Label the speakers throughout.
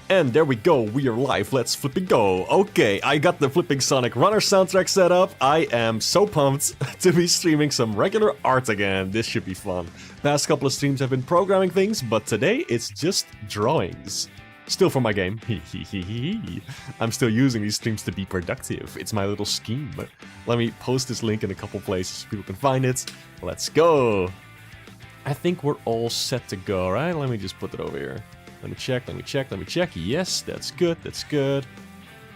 Speaker 1: And there we go, we are live, let's flipping go. Okay, I got the Flipping Sonic Runner soundtrack set up. I am so pumped to be streaming some regular art again. This should be fun. Past couple of streams have been programming things, but today it's just drawings. Still for my game. I'm still using these streams to be productive. It's my little scheme. Let me post this link in a couple places so people can find it. Let's go. I think we're all set to go, right? Let me just put it over here. Let me check. Yes, that's good,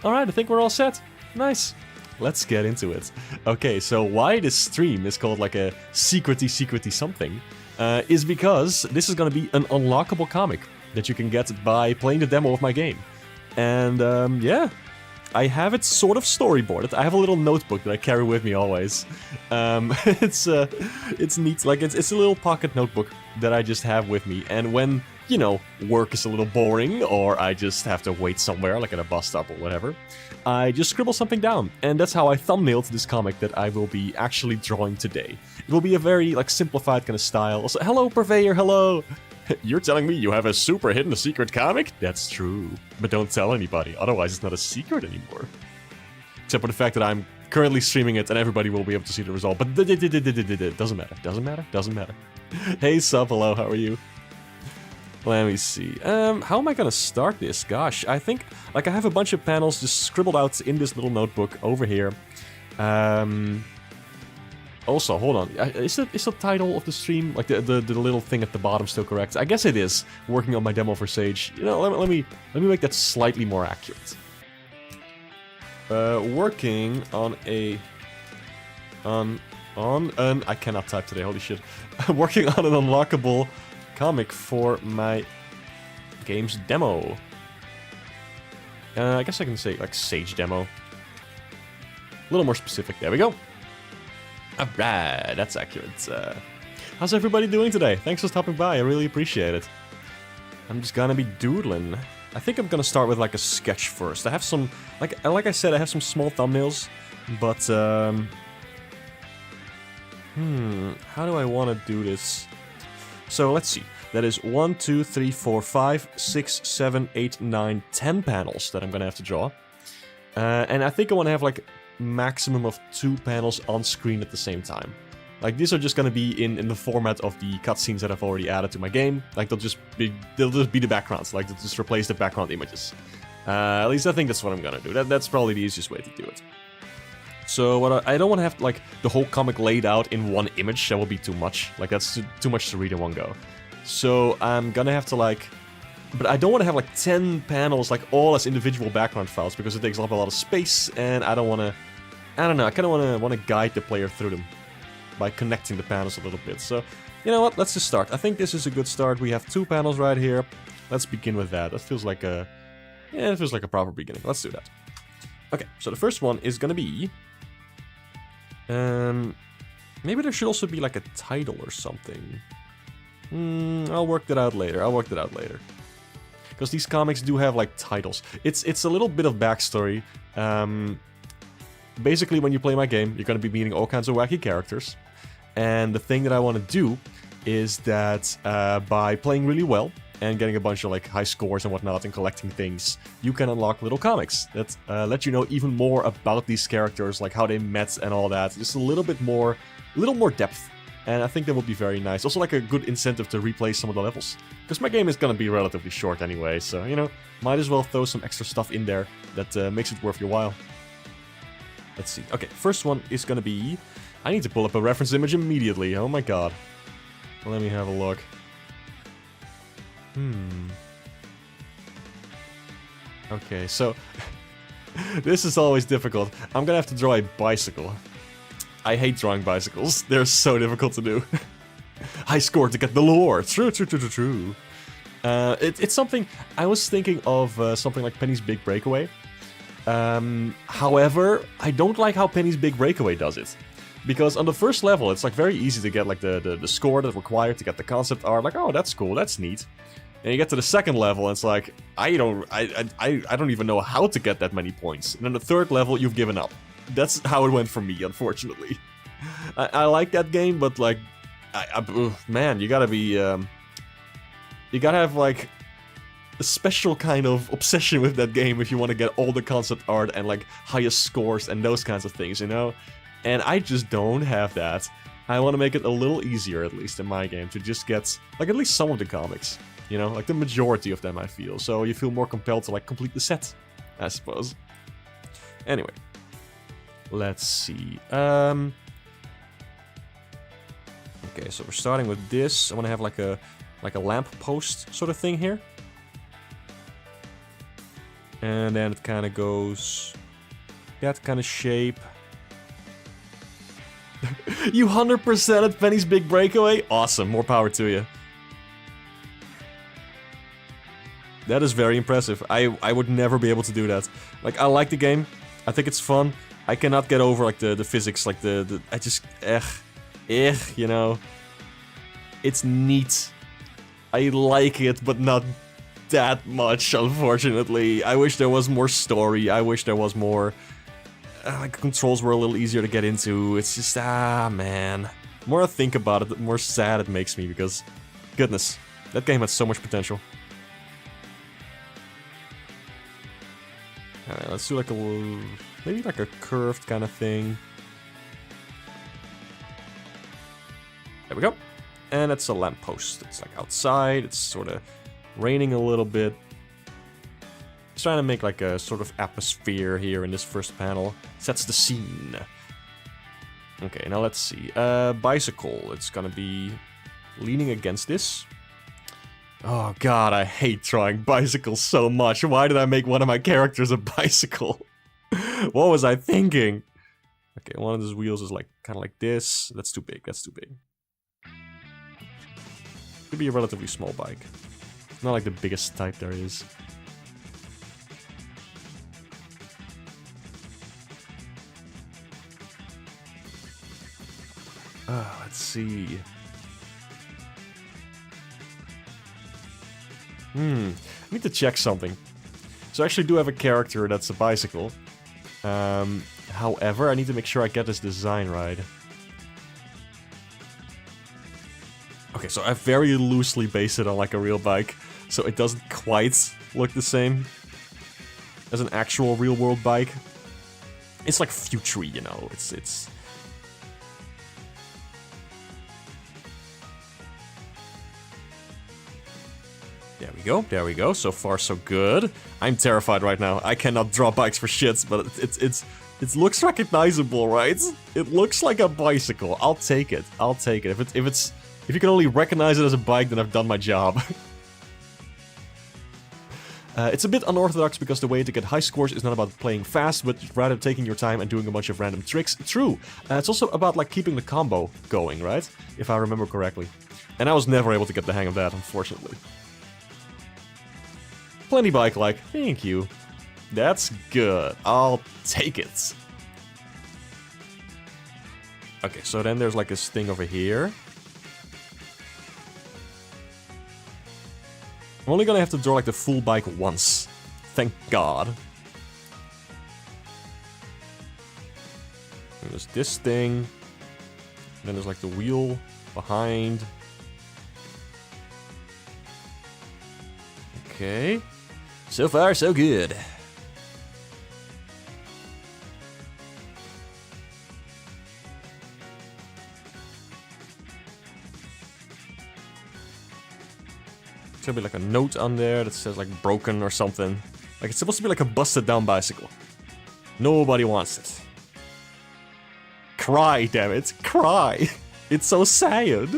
Speaker 1: Alright, I think we're all set. Nice. Let's get into it. Okay, so why this stream is called like a secrety something is because this is gonna be an unlockable comic that you can get by playing the demo of my game. And yeah, I have it sort of storyboarded. I have a little notebook that I carry with me always. It's neat, like it's a little pocket notebook that I just have with me, and when you know, work is a little boring, or I just have to wait somewhere, like at a bus stop or whatever, I just scribble something down, and that's how I thumbnailed this comic that I will be actually drawing today. It will be a very, like, simplified kind of style. Also, hello, Purveyor, hello! You're telling me you have a super hidden secret comic? That's true, but don't tell anybody, otherwise it's not a secret anymore. Except for the fact that I'm currently streaming it and everybody will be able to see the result, but doesn't matter. Hey, Sub, hello, how are you? Let me see. How am I gonna start this? Gosh, I think, like, I have a bunch of panels just scribbled out in this little notebook over here. Also, hold on. Is the title of the stream, like the little thing at the bottom, still correct? I guess it is. Working on my demo for Sage. You know, let me make that slightly more accurate. Working on an I cannot type today. Holy shit. Working on an unlockable comic for my game's demo. I guess I can say like Sage demo. A little more specific. There we go. Alright, that's accurate. How's everybody doing today? Thanks for stopping by. I really appreciate it. I'm just gonna be doodling. I think I'm gonna start with like a sketch first. I have some, like I said, I have some small thumbnails, but how do I want to do this? So let's see. That is 1, 2, 3, 4, 5, 6, 7, 8, 9, 10 panels that I'm gonna have to draw. And I think I want to have like maximum of 2 panels on screen at the same time. Like these are just gonna be in the format of the cutscenes that I've already added to my game. Like they'll just be the backgrounds. Like they'll just replace the background images. At least I think that's what I'm gonna do. That's probably the easiest way to do it. So what I don't want to have like the whole comic laid out in one image. That will be too much. Like that's too much to read in one go. So I'm gonna have to like, but I don't want to have like 10 panels like all as individual background files because it takes up a lot of space, and I don't want to. I don't know. I kind of want to guide the player through them by connecting the panels a little bit. So you know what? Let's just start. I think this is a good start. We have 2 panels right here. Let's begin with that. That feels like a it feels like a proper beginning. Let's do that. Okay. So the first one is gonna be. Maybe there should also be like a title or something. I'll work that out later. Because these comics do have like titles. It's a little bit of backstory. Basically, when you play my game, you're going to be meeting all kinds of wacky characters. And the thing that I want to do is that by playing really well and getting a bunch of like high scores and whatnot and collecting things, you can unlock little comics that let you know even more about these characters, like how they met and all that. Just a little more depth. And I think that would be very nice. Also like a good incentive to replay some of the levels. Because my game is gonna be relatively short anyway, so, you know, might as well throw some extra stuff in there that makes it worth your while. Let's see. Okay, first one is gonna be... I need to pull up a reference image immediately. Oh my god. Let me have a look. Okay, so... this is always difficult. I'm gonna have to draw a bicycle. I hate drawing bicycles. They're so difficult to do. I scored to get the lore. True. It's something... I was thinking of something like Penny's Big Breakaway. However, I don't like how Penny's Big Breakaway does it. Because on the first level, it's like very easy to get like the score that's required to get the concept art. Like, oh, that's cool, that's neat. And you get to the second level, and it's like, I don't even know how to get that many points. And then the third level, you've given up. That's how it went for me, unfortunately. I like that game, but like, man, you gotta be, you gotta have like a special kind of obsession with that game if you want to get all the concept art and like highest scores and those kinds of things, you know? And I just don't have that. I want to make it a little easier, at least in my game, to just get like at least some of the comics, you know? Like the majority of them, I feel. So you feel more compelled to like complete the set, I suppose. Anyway. Let's see. Okay, so we're starting with this. I want to have like a lamp post sort of thing here. And then it kind of goes that kind of shape. You 100% at Penny's Big Breakaway? Awesome, more power to you. That is very impressive. I would never be able to do that. Like, I like the game. I think it's fun. I cannot get over, like, the physics, like, I just, you know. It's neat. I like it, but not that much, unfortunately. I wish there was more story. I wish there was more... like, controls were a little easier to get into. It's just, man. The more I think about it, the more sad it makes me, because... goodness, that game had so much potential. Alright, let's do like a little... maybe like a curved kind of thing. There we go. And it's a lamppost. It's like outside, it's sort of raining a little bit. It's trying to make like a sort of atmosphere here in this first panel. Sets the scene. Okay, now let's see. Bicycle. It's gonna be leaning against this. Oh god, I hate drawing bicycles so much. Why did I make one of my characters a bicycle? What was I thinking? Okay, one of those wheels is like kind of like this. That's too big, that's too big. Could be a relatively small bike. Not like the biggest type there is. Let's see. I need to check something. So I actually do have a character that's a bicycle. However, I need to make sure I get this design right. Okay, so I very loosely based it on like a real bike, so it doesn't quite look the same as an actual real-world bike. It's like futury, you know. It's. There we go, there we go. So far, so good. I'm terrified right now. I cannot draw bikes for shits, but it looks recognizable, right? It looks like a bicycle. I'll take it. I'll take it. If you can only recognize it as a bike, then I've done my job. It's a bit unorthodox because the way to get high scores is not about playing fast, but rather taking your time and doing a bunch of random tricks. True. It's also about like keeping the combo going, right? If I remember correctly. And I was never able to get the hang of that, unfortunately. Plenty bike-like. Thank you. That's good. I'll take it. Okay, so then there's like this thing over here. I'm only gonna have to draw like the full bike once. Thank God. And there's this thing. And then there's like the wheel behind. Okay. So far, so good. There's gonna be like a note on there that says like broken or something. Like it's supposed to be like a busted down bicycle. Nobody wants it. Cry, damn it. Cry. It's so sad.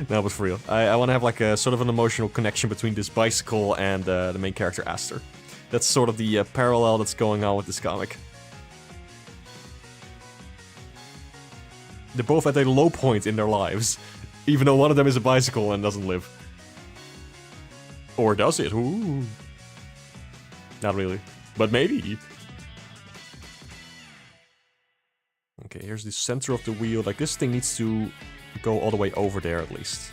Speaker 1: No, but for real. I want to have like a sort of an emotional connection between this bicycle and the main character, Aster. That's sort of the parallel that's going on with this comic. They're both at a low point in their lives, even though one of them is a bicycle and doesn't live. Or does it? Ooh. Not really. But maybe. Okay, here's the center of the wheel. Like, this thing needs to go all the way over there, at least.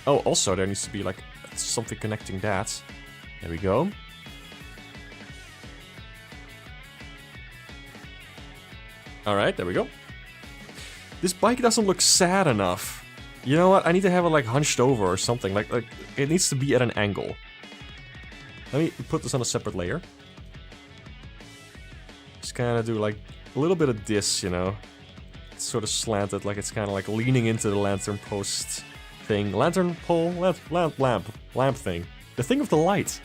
Speaker 1: Oh, also, there needs to be, like, something connecting that. There we go. Alright, there we go. This bike doesn't look sad enough. You know what? I need to have it like hunched over or something. Like it needs to be at an angle. Let me put this on a separate layer. Just kind of do like a little bit of this, you know. It's sort of slanted, like it's kind of like leaning into the lantern post thing. Lantern pole? Lamp thing. The thing with the light.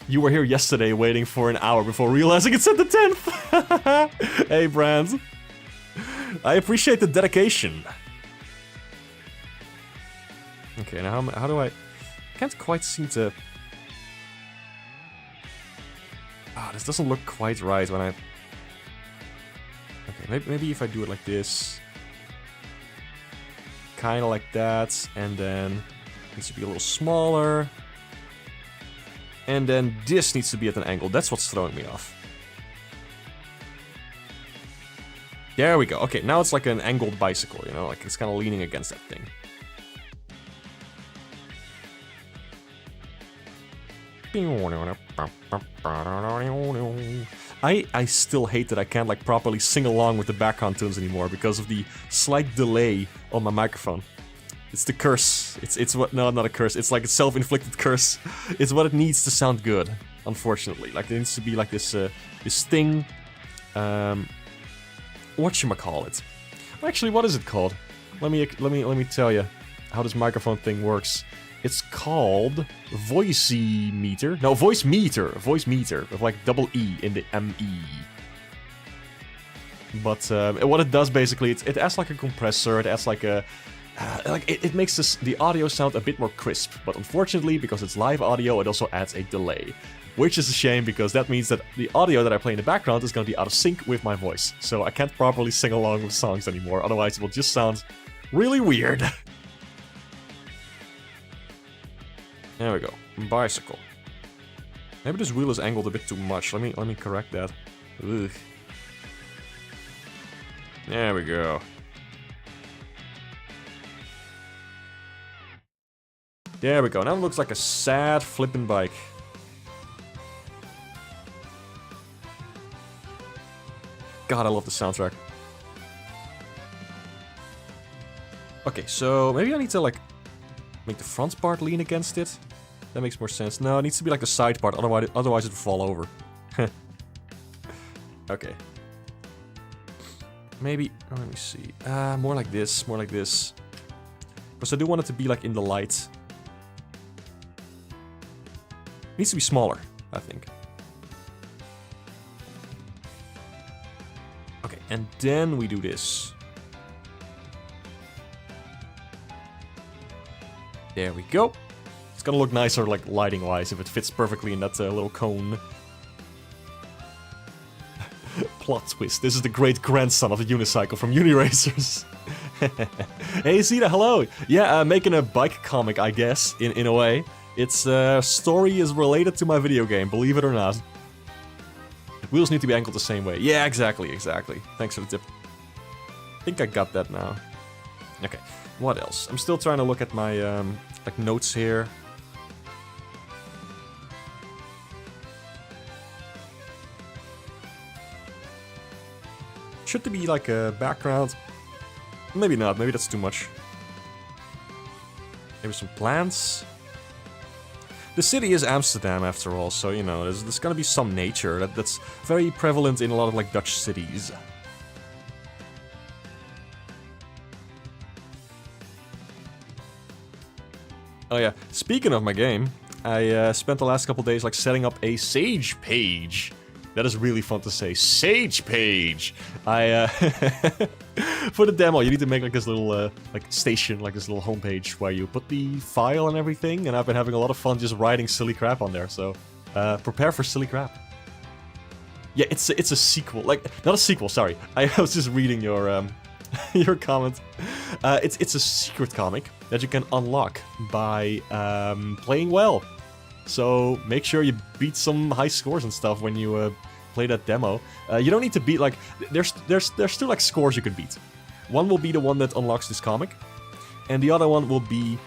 Speaker 1: You were here yesterday waiting for an hour before realizing it's at the 10th. Hey, Brand. I appreciate the dedication. Okay, now how do I can't quite seem to... Ah, this doesn't look quite right when I... Okay, maybe if I do it like this. Kinda like that, and then... It needs to be a little smaller. And then this needs to be at an angle. That's what's throwing me off. There we go. Okay, now it's like an angled bicycle, you know? Like it's kind of leaning against that thing. I still hate that I can't like properly sing along with the background tunes anymore because of the slight delay on my microphone. It's the curse. It's what... No, not a curse. It's like a self-inflicted curse. It's what it needs to sound good, unfortunately. Like, it needs to be like this, this thing. Whatchamacallit. Actually, what is it called? Let me tell you how this microphone thing works. It's called Voicemeter. No, Voice Meter. Voice Meter with like double E in the M-E. But what it does basically, it adds like a compressor. It adds like a... it makes the audio sound a bit more crisp, but unfortunately, because it's live audio, it also adds a delay. Which is a shame, because that means that the audio that I play in the background is going to be out of sync with my voice. So I can't properly sing along with songs anymore, otherwise it will just sound really weird. There we go. Bicycle. Maybe this wheel is angled a bit too much. Let me correct that. Ugh. There we go. There we go. Now it looks like a sad flippin' bike. God, I love the soundtrack. Okay, so maybe I need to like make the front part lean against it. That makes more sense. No, it needs to be like the side part, otherwise it will fall over. Okay. Maybe, oh, let me see. More like this, more like this. Because I do want it to be like in the light. It needs to be smaller, I think. Okay, and then we do this. There we go. It's gonna look nicer, like, lighting-wise, if it fits perfectly in that little cone. Plot twist. This is the great-grandson of the unicycle from Uniracers. Hey, Zeta, hello! Yeah, making a bike comic, I guess, in a way. Its story is related to my video game, believe it or not. Wheels need to be angled the same way. Yeah, exactly. Thanks for the tip. I think I got that now. Okay, what else? I'm still trying to look at my, like, notes here. Should there be, like, a background? Maybe not, maybe that's too much. Maybe some plants? The city is Amsterdam, after all, so, you know, there's gonna be some nature that's very prevalent in a lot of, like, Dutch cities. Oh yeah, speaking of my game, I spent the last couple days, like, setting up a Sage page. That is really fun to say. Sage page! For the demo, you need to make like this little, like, station, like this little homepage where you put the file and everything, and I've been having a lot of fun just writing silly crap on there, so prepare for silly crap. Yeah, it's a sequel, like, not a sequel, sorry. I was just reading your, your comment. It's a secret comic that you can unlock by playing well. So make sure you beat some high scores and stuff when you play that demo. You don't need to beat, like, there's still like scores you can beat. One will be the one that unlocks this comic, and the other one will be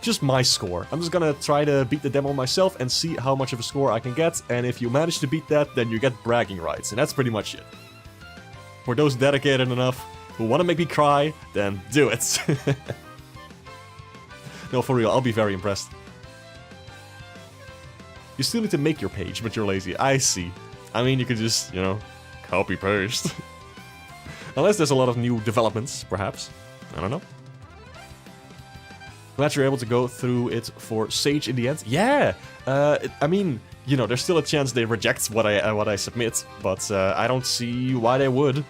Speaker 1: just my score. I'm just gonna try to beat the demo myself and see how much of a score I can get, and if you manage to beat that, then you get bragging rights, and that's pretty much it. For those dedicated enough who want to make me cry, then do it. No, for real, I'll be very impressed. You still need to make your page, but you're lazy. I see. I mean, you could just, you know, copy-paste. Unless there's a lot of new developments, perhaps. I don't know. Glad you're able to go through it for Sage in the end. Yeah! I mean, you know, there's still a chance they reject what I submit, but I don't see why they would.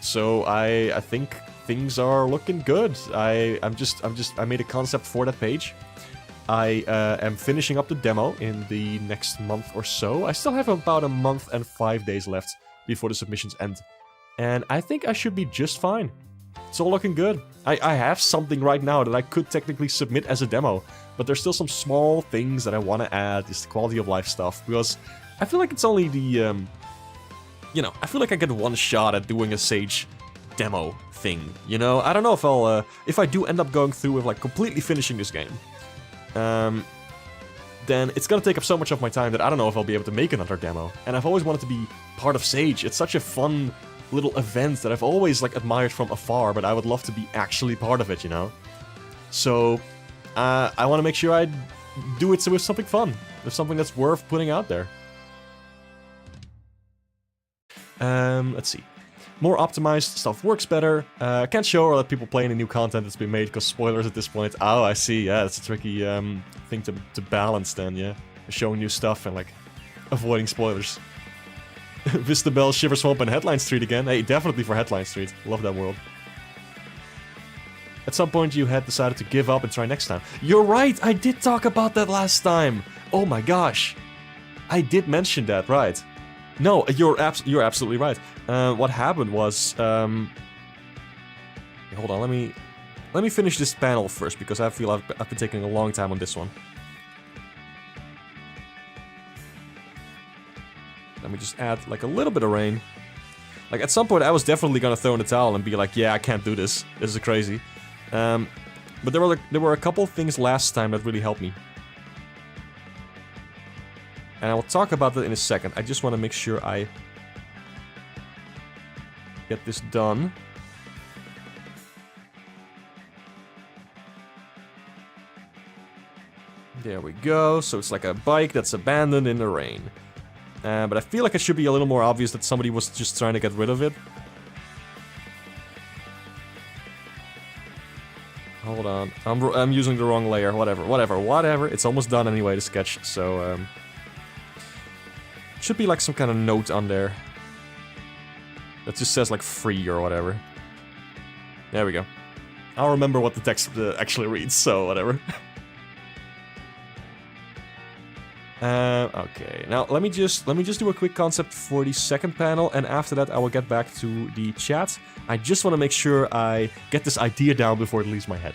Speaker 1: So I think things are looking good. I made a concept for that page. I am finishing up the demo in the next month or so. I still have about a month and 5 days left before the submissions end. And I think I should be just fine. It's all looking good. I have something right now that I could technically submit as a demo, but there's still some small things that I want to add, just the quality of life stuff, because I feel like it's only the, you know, I feel like I get one shot at doing a Sage demo thing, you know? I don't know if I'll, if I do end up going through with, like, completely finishing this game, then it's gonna take up so much of my time that I don't know if I'll be able to make another demo. And I've always wanted to be part of Sage. It's such a fun little event that I've always, like, admired from afar, but I would love to be actually part of it, you know? So, I want to make sure I do it with something fun, with something that's worth putting out there. Let's see. More optimized stuff works better. I can't show or let people play any new content that's been made because spoilers at this point. Oh, I see. Yeah, it's a tricky thing to balance then, yeah. Showing new stuff and, like, avoiding spoilers. Vista Bell, Shiver Swamp, and Headline Street again. Hey, definitely for Headline Street. Love that world. At some point you had decided to give up and try next time. You're right! I did talk about that last time! Oh my gosh! I did mention that, right. No, you're absolutely right. What happened was, hold on, let me finish this panel first, because I feel I've been taking a long time on this one. Let me just add, like, a little bit of rain. Like, at some point I was definitely gonna throw in the towel and be like, yeah, I can't do this. This is crazy. But there were a couple things last time that really helped me. And I will talk about that in a second. I just want to make sure I get this done. There we go. So it's like a bike that's abandoned in the rain. But I feel like it should be a little more obvious that somebody was just trying to get rid of it. Hold on. I'm using the wrong layer. Whatever. It's almost done anyway, the sketch. So, should be like some kind of note on there. That just says like free or whatever. There we go. I'll remember what the text actually reads, so whatever. Okay, now let me just do a quick concept for the second panel, and after that I will get back to the chat. I just want to make sure I get this idea down before it leaves my head.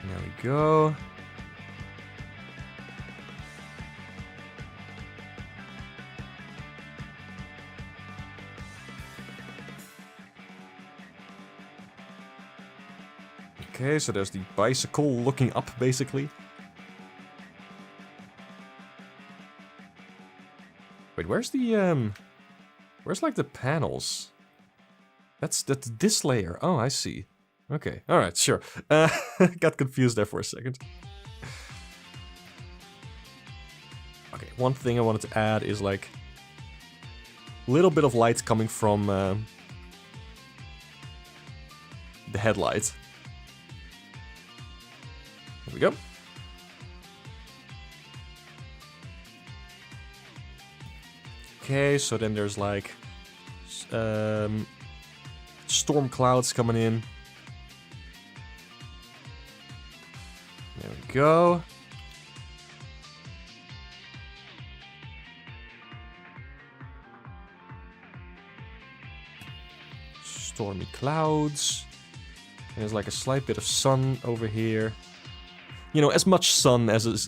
Speaker 1: There we go. Okay, so there's the bicycle looking up, basically. Wait, where's the, where's, like, the panels? That's this layer. Oh, I see. Okay, alright, sure. Got confused there for a second. Okay, one thing I wanted to add is, like, a little bit of light coming from, the headlight. There we go. Okay, so then there's like storm clouds coming in. There we go. Stormy clouds. And there's like a slight bit of sun over here. You know, as much sun as is,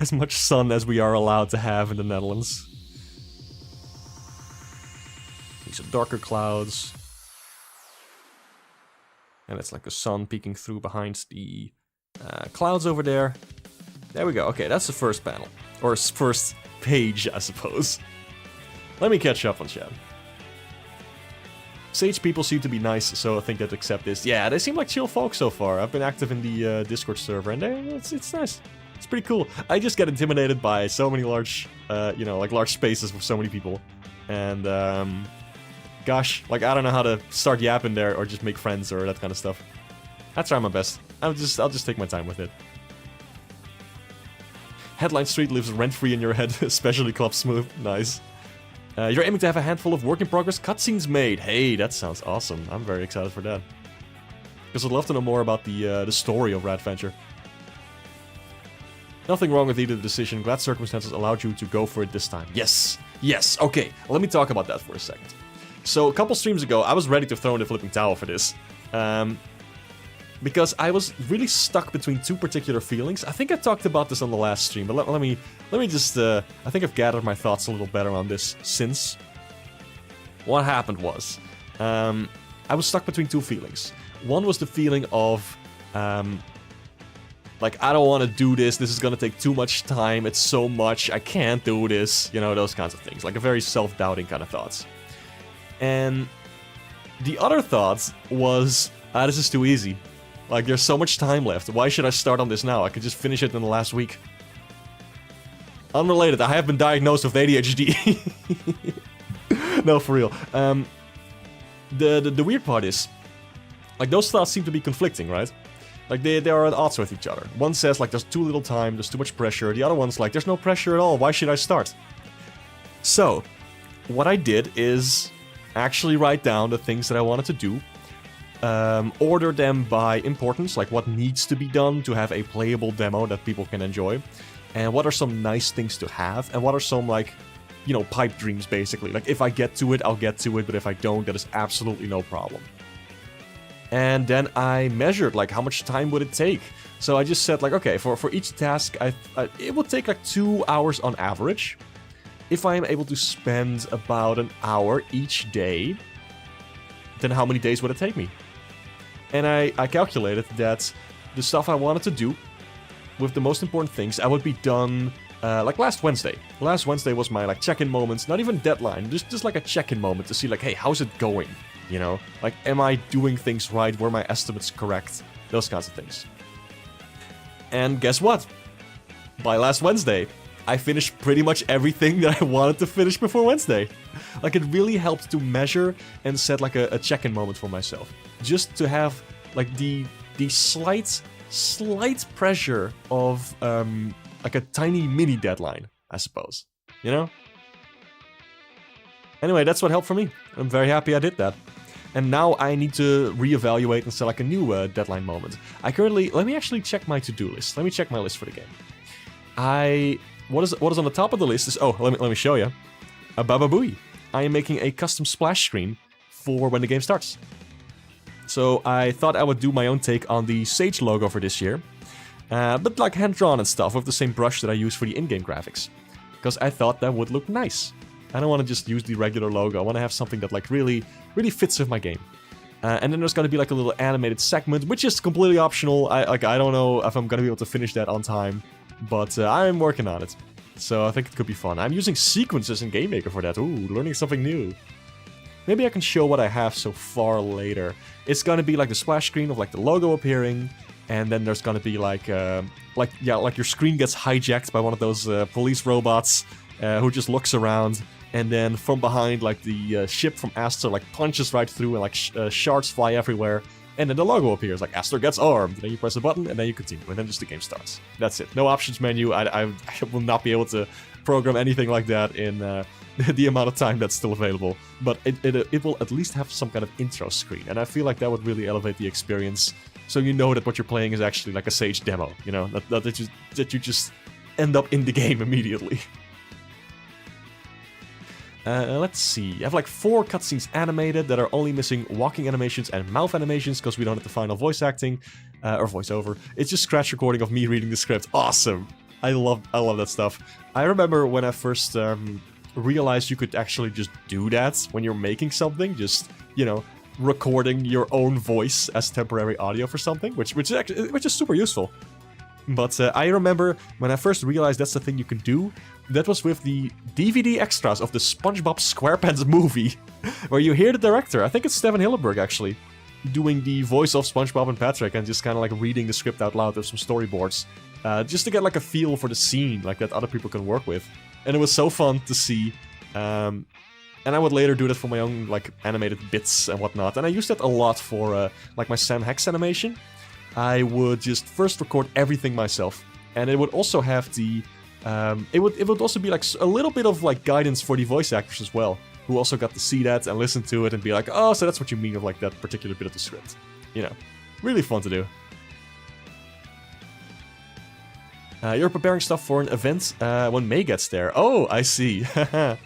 Speaker 1: as much sun as we are allowed to have in the Netherlands. These are darker clouds. And it's like the sun peeking through behind the clouds over there. There we go. Okay, that's the first panel. Or first page, I suppose. Let me catch up on chat. Sage people seem to be nice, so I think I'd accept this. Yeah, they seem like chill folk so far. I've been active in the Discord server, and it's nice. It's pretty cool. I just get intimidated by so many large, you know, like large spaces with so many people. And, gosh, like I don't know how to start yapping there or just make friends or that kind of stuff. I try my best. I'll just take my time with it. Headline Street lives rent-free in your head, especially Club Smooth. Nice. You're aiming to have a handful of work-in-progress cutscenes made. Hey, that sounds awesome. I'm very excited for that. Because I'd love to know more about the story of Radventure. Nothing wrong with either decision. Glad circumstances allowed you to go for it this time. Yes! Yes! Okay, let me talk about that for a second. So, a couple streams ago, I was ready to throw in the flipping towel for this. Because I was really stuck between two particular feelings. I think I talked about this on the last stream, but let me just, I think I've gathered my thoughts a little better on this since. What happened was, I was stuck between two feelings. One was the feeling of, like, I don't want to do this is gonna take too much time, it's so much, I can't do this, you know, those kinds of things. Like a very self-doubting kind of thoughts. And the other thought was, this is too easy. Like, there's so much time left. Why should I start on this now? I could just finish it in the last week. Unrelated, I have been diagnosed with ADHD. No, for real. The weird part is, like, those thoughts seem to be conflicting, right? Like, they are at odds with each other. One says, like, there's too little time, there's too much pressure. The other one's like, there's no pressure at all. Why should I start? So, what I did is actually write down the things that I wanted to do. Order them by importance, like what needs to be done to have a playable demo that people can enjoy, and what are some nice things to have, and what are some, like, you know, pipe dreams, basically. Like, if I get to it, I'll get to it, but if I don't, that is absolutely no problem. And then I measured, like, how much time would it take. So I just said, like, okay, for each task, it would take, like, 2 hours on average. If I am able to spend about an hour each day, then how many days would it take me? And I calculated that the stuff I wanted to do, with the most important things, I would be done, like, last Wednesday. Last Wednesday was my, like, check-in moments, not even deadline, just like a check-in moment to see, like, hey, how's it going? You know? Like, am I doing things right? Were my estimates correct? Those kinds of things. And guess what? By last Wednesday, I finished pretty much everything that I wanted to finish before Wednesday. Like, it really helped to measure and set, like, a check-in moment for myself. Just to have, like, the slight pressure of, like, a tiny mini deadline, I suppose. You know? Anyway, that's what helped for me. I'm very happy I did that. And now I need to reevaluate and set, like, a new deadline moment. Let me actually check my to-do list. Let me check my list for the game. What is on the top of the list is, let me show you. A Baba Booey. I am making a custom splash screen for when the game starts. So I thought I would do my own take on the Sage logo for this year. But like hand-drawn and stuff with the same brush that I use for the in-game graphics. Because I thought that would look nice. I don't want to just use the regular logo. I want to have something that, like, really fits with my game. And then there's going to be, like, a little animated segment, which is completely optional. I don't know if I'm going to be able to finish that on time. But I'm working on it, so I think it could be fun. I'm using sequences in GameMaker for that. Ooh, learning something new. Maybe I can show what I have so far later. It's gonna be like the splash screen of, like, the logo appearing, and then there's gonna be like your screen gets hijacked by one of those police robots who just looks around, and then from behind, like, the ship from Aster, like, punches right through, and, like, shards fly everywhere. And then the logo appears, like, Aster gets armed. And then you press a button, and then you continue. And then just the game starts. That's it. No options menu. I will not be able to program anything like that in the amount of time that's still available. But it will at least have some kind of intro screen. And I feel like that would really elevate the experience. So you know that what you're playing is actually like a Sage demo. You know, that you just end up in the game immediately. Let's see. I have like 4 cutscenes animated that are only missing walking animations and mouth animations because we don't have the final voice acting or voiceover. It's just scratch recording of me reading the script. Awesome. I love that stuff. I remember when I first realized you could actually just do that when you're making something. Just, you know, recording your own voice as temporary audio for something, which is super useful. But I remember when I first realized that's the thing you can do, that was with the DVD extras of the SpongeBob SquarePants movie, where you hear the director, I think it's Steven Hillenburg actually, doing the voice of SpongeBob and Patrick and just kind of like reading the script out loud with some storyboards, just to get like a feel for the scene, like that other people can work with. And it was so fun to see. And I would later do that for my own like animated bits and whatnot. And I used that a lot for like my Sam Hex animation. I would just first record everything myself, and it would also have the it would also be like a little bit of like guidance for the voice actors as well, who also got to see that and listen to it and be like, oh, so that's what you mean of like that particular bit of the script. You know, really fun to do. You're preparing stuff for an event when May gets there. Oh, I see. The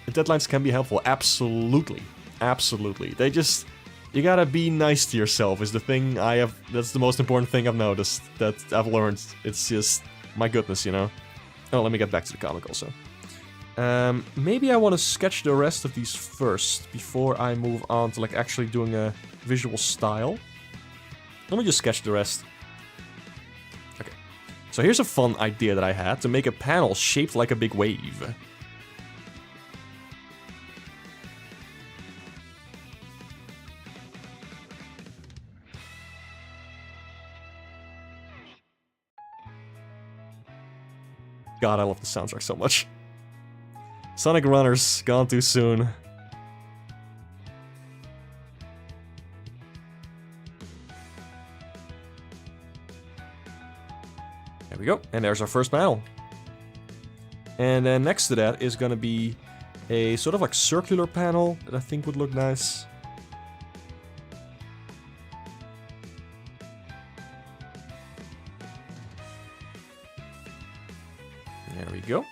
Speaker 1: deadlines can be helpful. Absolutely. Absolutely. They just... You gotta be nice to yourself is the thing I have... That's the most important thing I've noticed, that I've learned. It's just... My goodness, you know? Oh, let me get back to the comic also. Maybe I want to sketch the rest of these first, before I move on to like actually doing a visual style. Let me just sketch the rest. Okay. So here's a fun idea that I had, to make a panel shaped like a big wave. God, I love the soundtrack so much. Sonic Runners, gone too soon. There we go, and there's our first panel. And then next to that is gonna be a sort of like circular panel that I think would look nice. There we go.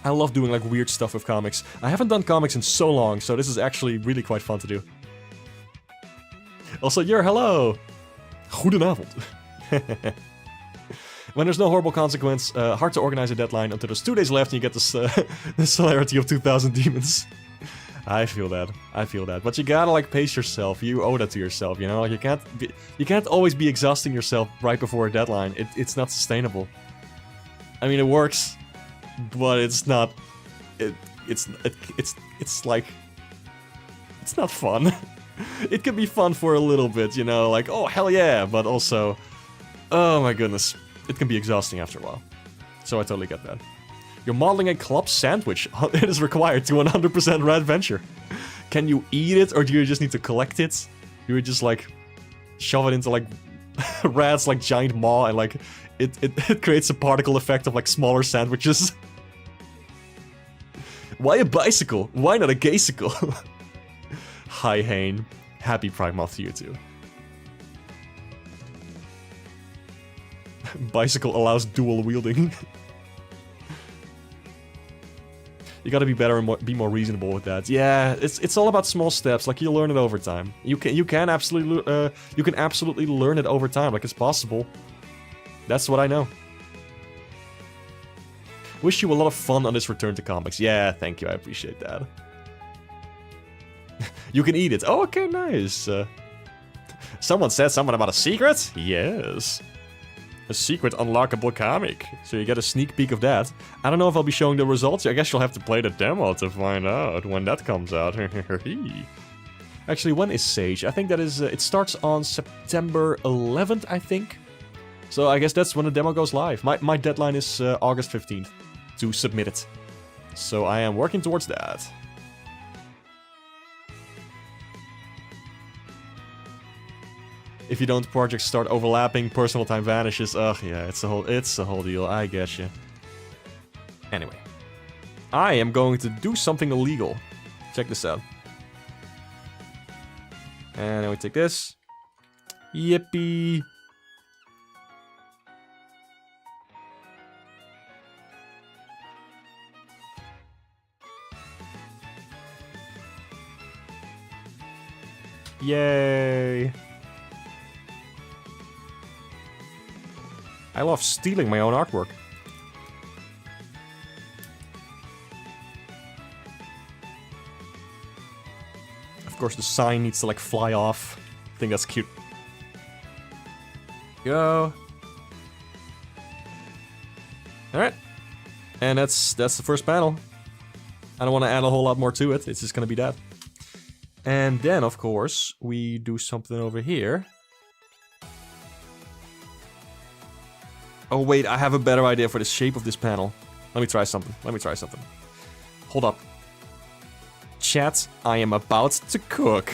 Speaker 1: I love doing like weird stuff with comics. I haven't done comics in so long, so this is actually really quite fun to do. Also, hello! Goedenavond. When there's no horrible consequence, hard to organize a deadline until there's 2 days left and you get this, the celerity of 2,000 demons. I feel that. I feel that. But you gotta like pace yourself. You owe that to yourself, you know? Like, you can't always be exhausting yourself right before a deadline. It's not sustainable. I mean, it works, but it's not. It's like, it's not fun. It can be fun for a little bit, you know, like, oh hell yeah, but also, oh my goodness, it can be exhausting after a while. So I totally get that. You're modeling a club sandwich. It is required to 100% Red Venture. Can you eat it, or do you just need to collect it? Do you just like shove it into like Rad's like giant maw and like it creates a particle effect of like smaller sandwiches? Why a bicycle? Why not a gaysicle? Hi Hane. Happy Pride Month to you too. Bicycle allows dual wielding. You gotta be better and be more reasonable with that. Yeah, it's all about small steps. Like, you learn it over time. You can absolutely learn it over time. Like, it's possible. That's what I know. Wish you a lot of fun on this return to comics. Yeah, thank you. I appreciate that. You can eat it. Oh, okay, nice. Someone said something about a secret? Yes. A secret unlockable comic. So you get a sneak peek of that. I don't know if I'll be showing the results. I guess you'll have to play the demo to find out when that comes out. Actually, when is Sage? I think that is... it starts on September 11th, I think. So I guess that's when the demo goes live. My deadline is August 15th to submit it. So I am working towards that. If you don't, projects start overlapping, personal time vanishes. Ugh, yeah, it's a whole deal. I get you. Anyway, I am going to do something illegal. Check this out. And then we take this. Yippee. Yay. I love stealing my own artwork. Of course, the sign needs to like fly off. I think that's cute. go. Alright. And that's the first panel. I don't want to add a whole lot more to it. It's just gonna be that. And then, of course, we do something over here. Oh wait, I have a better idea for the shape of this panel. Let me try something. Hold up. Chat, I am about to cook.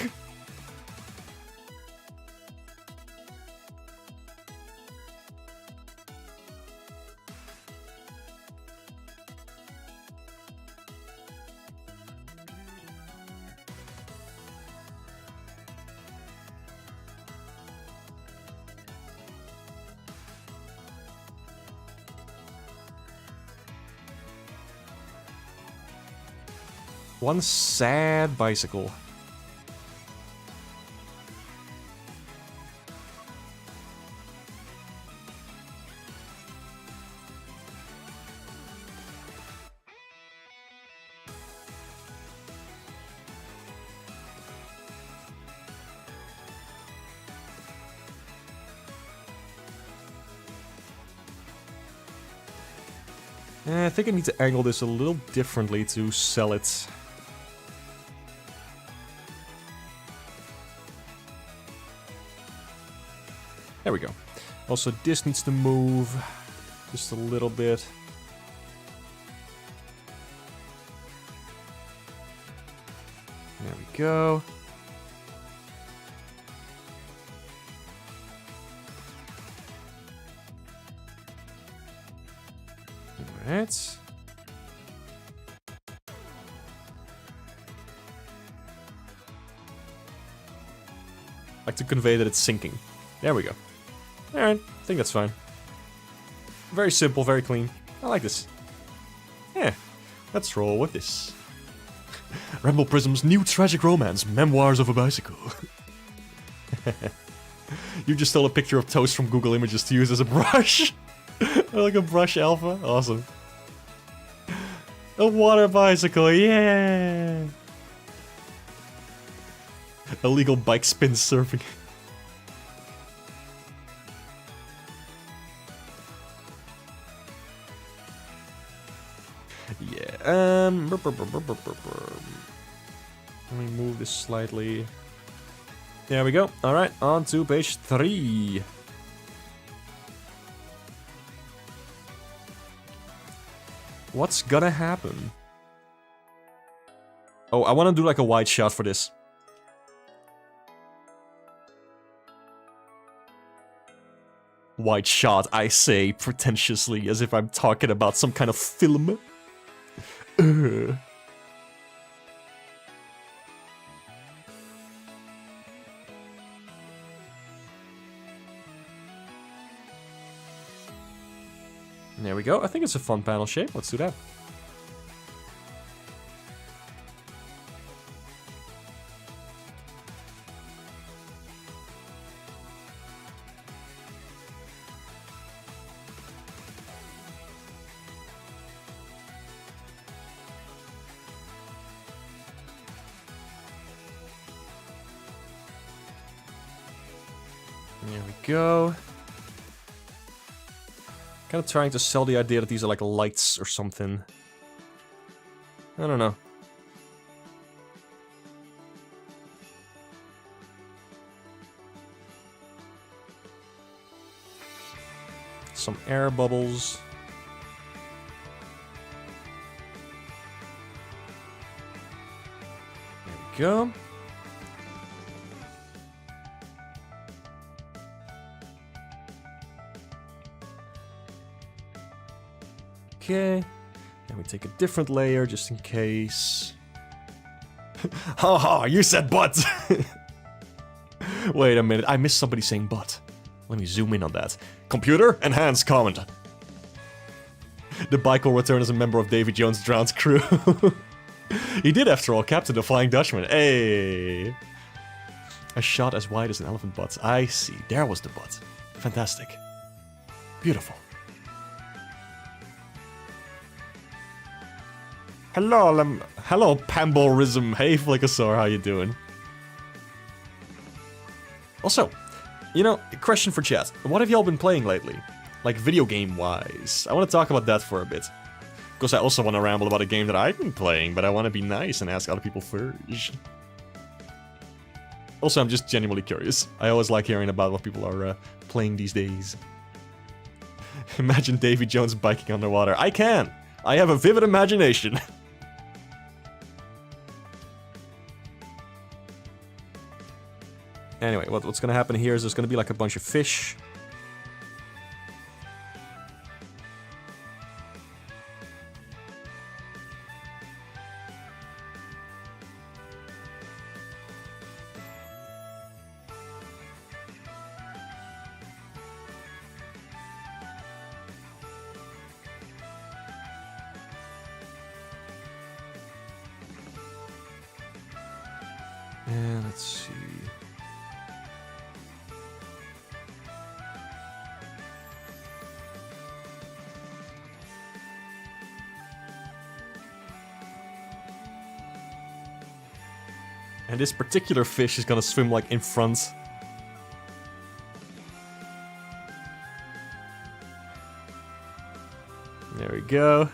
Speaker 1: One sad bicycle. I think I need to angle this a little differently to sell it. There we go. Also, this needs to move just a little bit. There we go. Alright. Like to convey that it's sinking. There we go. Alright, I think that's fine. Very simple, very clean. I like this. Yeah, let's roll with this. Ramble Prism's new tragic romance, Memoirs of a Bicycle. You just stole a picture of Toast from Google Images to use as a brush. Like a brush alpha. Awesome. A water bicycle, yeah! Illegal bike spin surfing. Yeah, let me move this slightly. There we go. Alright, on to page 3. What's gonna happen? Oh, I want to do like a wide shot for this. Wide shot, I say, pretentiously, as if I'm talking about some kind of film. There we go. I think it's a fun panel shape. Let's do that. There we go. Kind of trying to sell the idea that these are like lights or something. I don't know. Some air bubbles. There we go. Okay, and we take a different layer just in case. Haha, you said butt! Wait a minute, I missed somebody saying butt. Let me zoom in on that. Computer, enhance comment. The bike will return as a member of Davy Jones' Drowned crew. He did, after all, captain the Flying Dutchman. Hey! A shot as wide as an elephant butt. I see, there was the butt. Fantastic. Beautiful. Hello, Pamborism. Hey, Flickosaur, how you doing? Also, You know, question for chat. What have y'all been playing lately? Like, video game-wise. I want to talk about that for a bit. Because I also want to ramble about a game that I've been playing, but I want to be nice and ask other people first. Also, I'm just genuinely curious. I always like hearing about what people are playing these days. Imagine Davy Jones biking underwater. I can! I have a vivid imagination. Anyway, what's gonna happen here is there's gonna be like a bunch of fish. And let's see. And this particular fish is gonna swim like in front. There we go.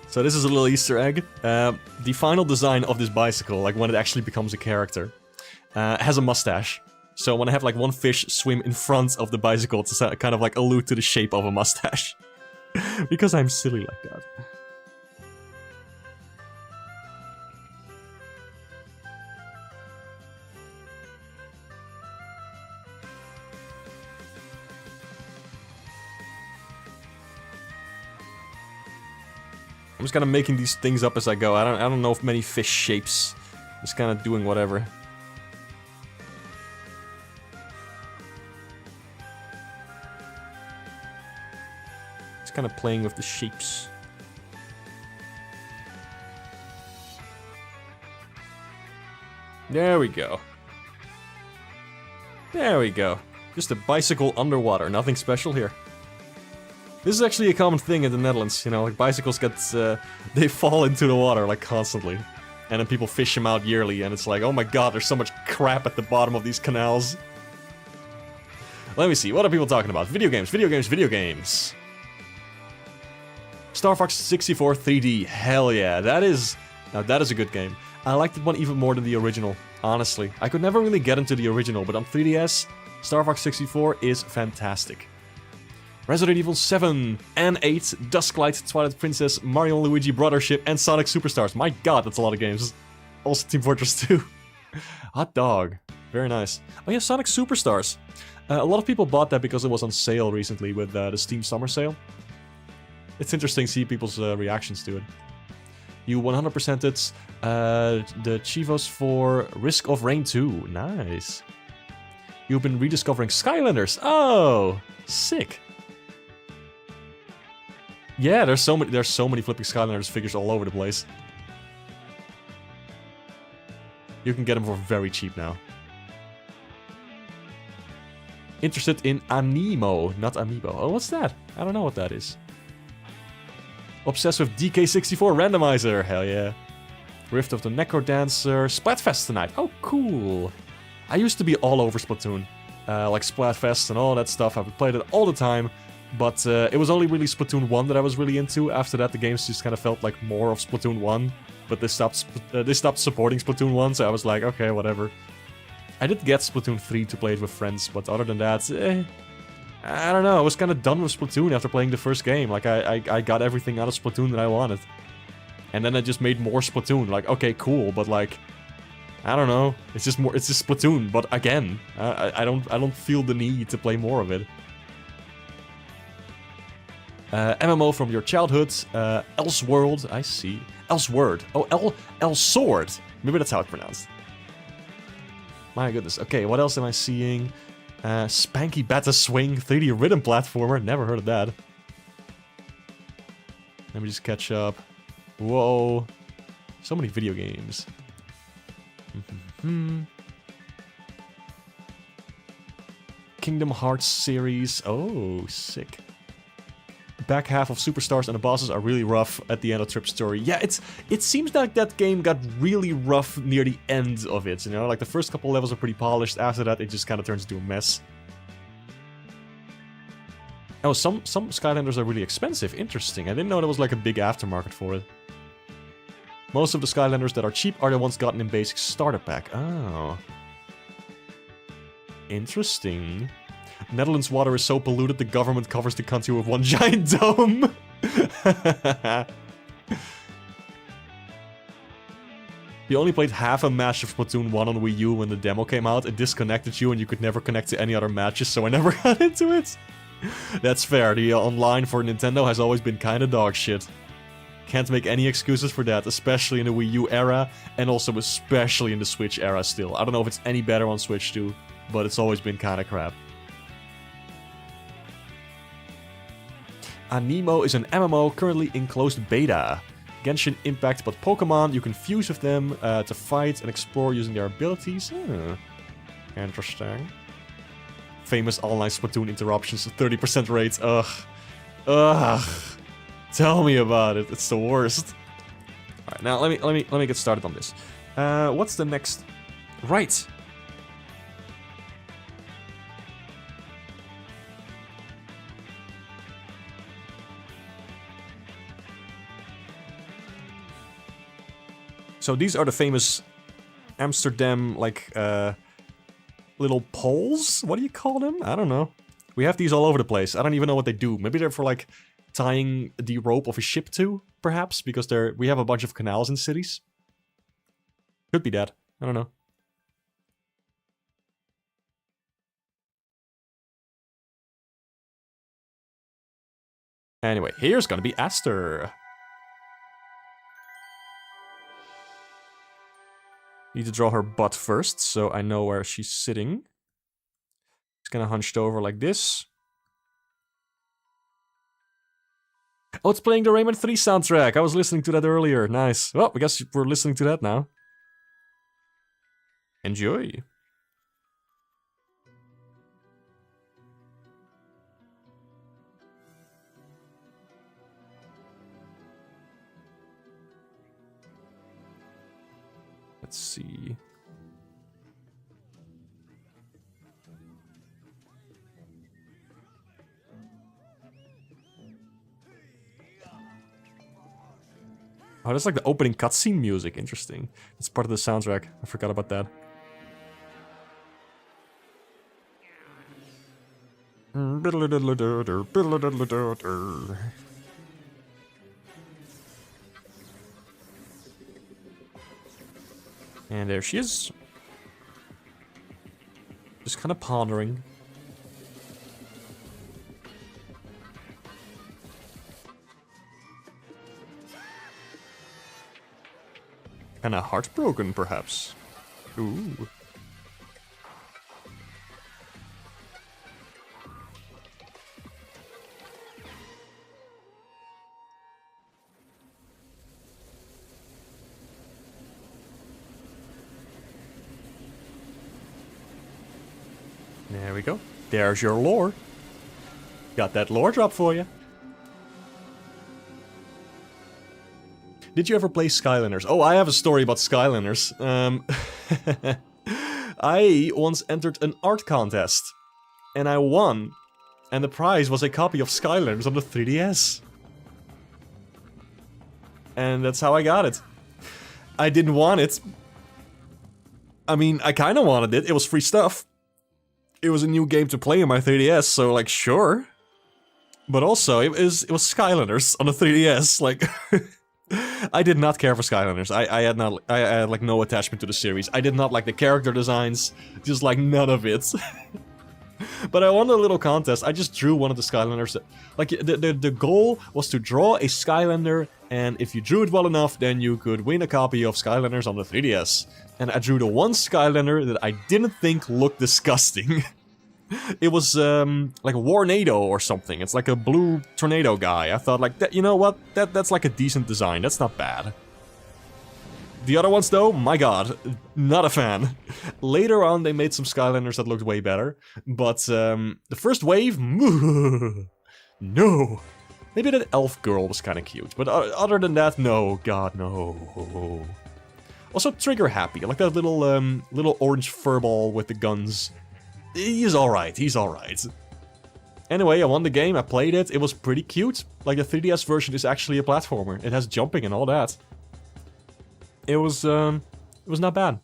Speaker 1: So this is a little Easter egg. The final design of this bicycle, like when it actually becomes a character, has a mustache. So when I have like one fish swim in front of the bicycle to kind of like allude to the shape of a mustache. Because I'm silly like that. I'm just kind of making these things up as I go. I don't know if many fish shapes. Just kind of doing whatever. Just kind of playing with the shapes. There we go. There we go. Just a bicycle underwater. Nothing special here. This is actually a common thing in the Netherlands, you know, like bicycles get, they fall into the water, like, constantly. And then people fish them out yearly, and it's like, oh my god, there's so much crap at the bottom of these canals. Let me see, what are people talking about? Video games, video games, video games. Star Fox 64 3D, hell yeah, that is a good game. I liked it one even more than the original, honestly. I could never really get into the original, but on 3DS, Star Fox 64 is fantastic. Resident Evil 7 and 8, Dusklight, Twilight Princess, Mario and Luigi Brothership, and Sonic Superstars. My god, that's a lot of games. Also Team Fortress 2. Hot dog. Very nice. Oh yeah, Sonic Superstars. A lot of people bought that because it was on sale recently with the Steam Summer Sale. It's interesting to see people's reactions to it. You 100%ed the Chivos for Risk of Rain 2. Nice. You've been rediscovering Skylanders. Oh, sick. Yeah, there's so many flipping Skylanders figures all over the place. You can get them for very cheap now. Interested in Anemo, not Amiibo. Oh, what's that? I don't know what that is. Obsessed with DK64 Randomizer. Hell yeah. Rift of the Necrodancer. Splatfest tonight. Oh, cool. I used to be all over Splatoon. Like Splatfest and all that stuff. I played it all the time. But it was only really Splatoon 1 that I was really into. After that, the games just kind of felt like more of Splatoon 1. But they stopped supporting Splatoon 1, so I was like, okay, whatever. I did get Splatoon 3 to play it with friends, but other than that, I don't know. I was kind of done with Splatoon after playing the first game. Like, I got everything out of Splatoon that I wanted. And then I just made more Splatoon. Like, okay, cool, but like, I don't know. It's just Splatoon, but again, I don't feel the need to play more of it. MMO from your childhood, Elseworld, I see. Elsword. Oh, Elsword. Maybe that's how it's pronounced. My goodness. Okay, what else am I seeing? Spanky Beta Swing, 3D rhythm platformer. Never heard of that. Let me just catch up. Whoa. So many video games. Kingdom Hearts series. Oh, sick. Back half of Superstars and the bosses are really rough at the end of Trip Story. Yeah, it seems like that game got really rough near the end of it, you know? Like, the first couple levels are pretty polished, after that it just kind of turns into a mess. Oh, some Skylanders are really expensive. Interesting. I didn't know there was like a big aftermarket for it. Most of the Skylanders that are cheap are the ones gotten in basic starter pack. Oh. Interesting. Netherlands water is so polluted the government covers the country with one giant dome. You only played half a match of Splatoon 1 on Wii U when the demo came out. It disconnected you and you could never connect to any other matches, so I never got into it. That's fair. The online for Nintendo has always been kinda dog shit. Can't make any excuses for that, especially in the Wii U era, and also especially in the Switch era still. I don't know if it's any better on Switch too, but it's always been kinda crap. Anemo is an MMO currently in closed beta. Genshin Impact, but Pokemon, you can fuse with them to fight and explore using their abilities. Interesting. Famous online Splatoon interruptions, 30% rates. Ugh. Ugh. Tell me about it. It's the worst. Alright, now let me get started on this. What's the next? Right. So these are the famous Amsterdam, like, little poles? What do you call them? I don't know. We have these all over the place. I don't even know what they do. Maybe they're for, like, tying the rope of a ship to, perhaps? Because we have a bunch of canals in cities. Could be that. I don't know. Anyway, here's gonna be Aster. Need to draw her butt first, so I know where she's sitting. She's kinda hunched over like this. Oh, it's playing the Rayman 3 soundtrack. I was listening to that earlier. Nice. Well, I guess we're listening to that now. Enjoy. Let's see. Oh, that's like the opening cutscene music. Interesting. It's part of the soundtrack. I forgot about that. And there she is. Just kind of pondering. Kind of heartbroken, perhaps. Ooh. There we go. There's your lore. Got that lore drop for you. Did you ever play Skylanders? Oh, I have a story about Skylanders. I once entered an art contest. And I won. And the prize was a copy of Skylanders on the 3DS. And that's how I got it. I didn't want it. I mean, I kinda wanted it. It was free stuff. It was a new game to play on my 3DS, so like, sure. But also, it was Skylanders on the 3DS, like... I did not care for Skylanders. I had like no attachment to the series. I did not like the character designs, just like none of it. But I won a little contest. I just drew one of the Skylanders. Like the goal was to draw a Skylander, and if you drew it well enough, then you could win a copy of Skylanders on the 3DS. And I drew the one Skylander that I didn't think looked disgusting. It was like a Warnado or something. It's like a blue tornado guy. I thought like, that, you know what? That's like a decent design. That's not bad. The other ones though, my god, not a fan. Later on they made some Skylanders that looked way better. But the first wave, no. Maybe that elf girl was kind of cute. But other than that, no. God, no. Also trigger happy. Like that little little orange furball with the guns. He's alright, he's alright. Anyway, I won the game, I played it, it was pretty cute. Like, the 3DS version is actually a platformer. It has jumping and all that. It was not bad.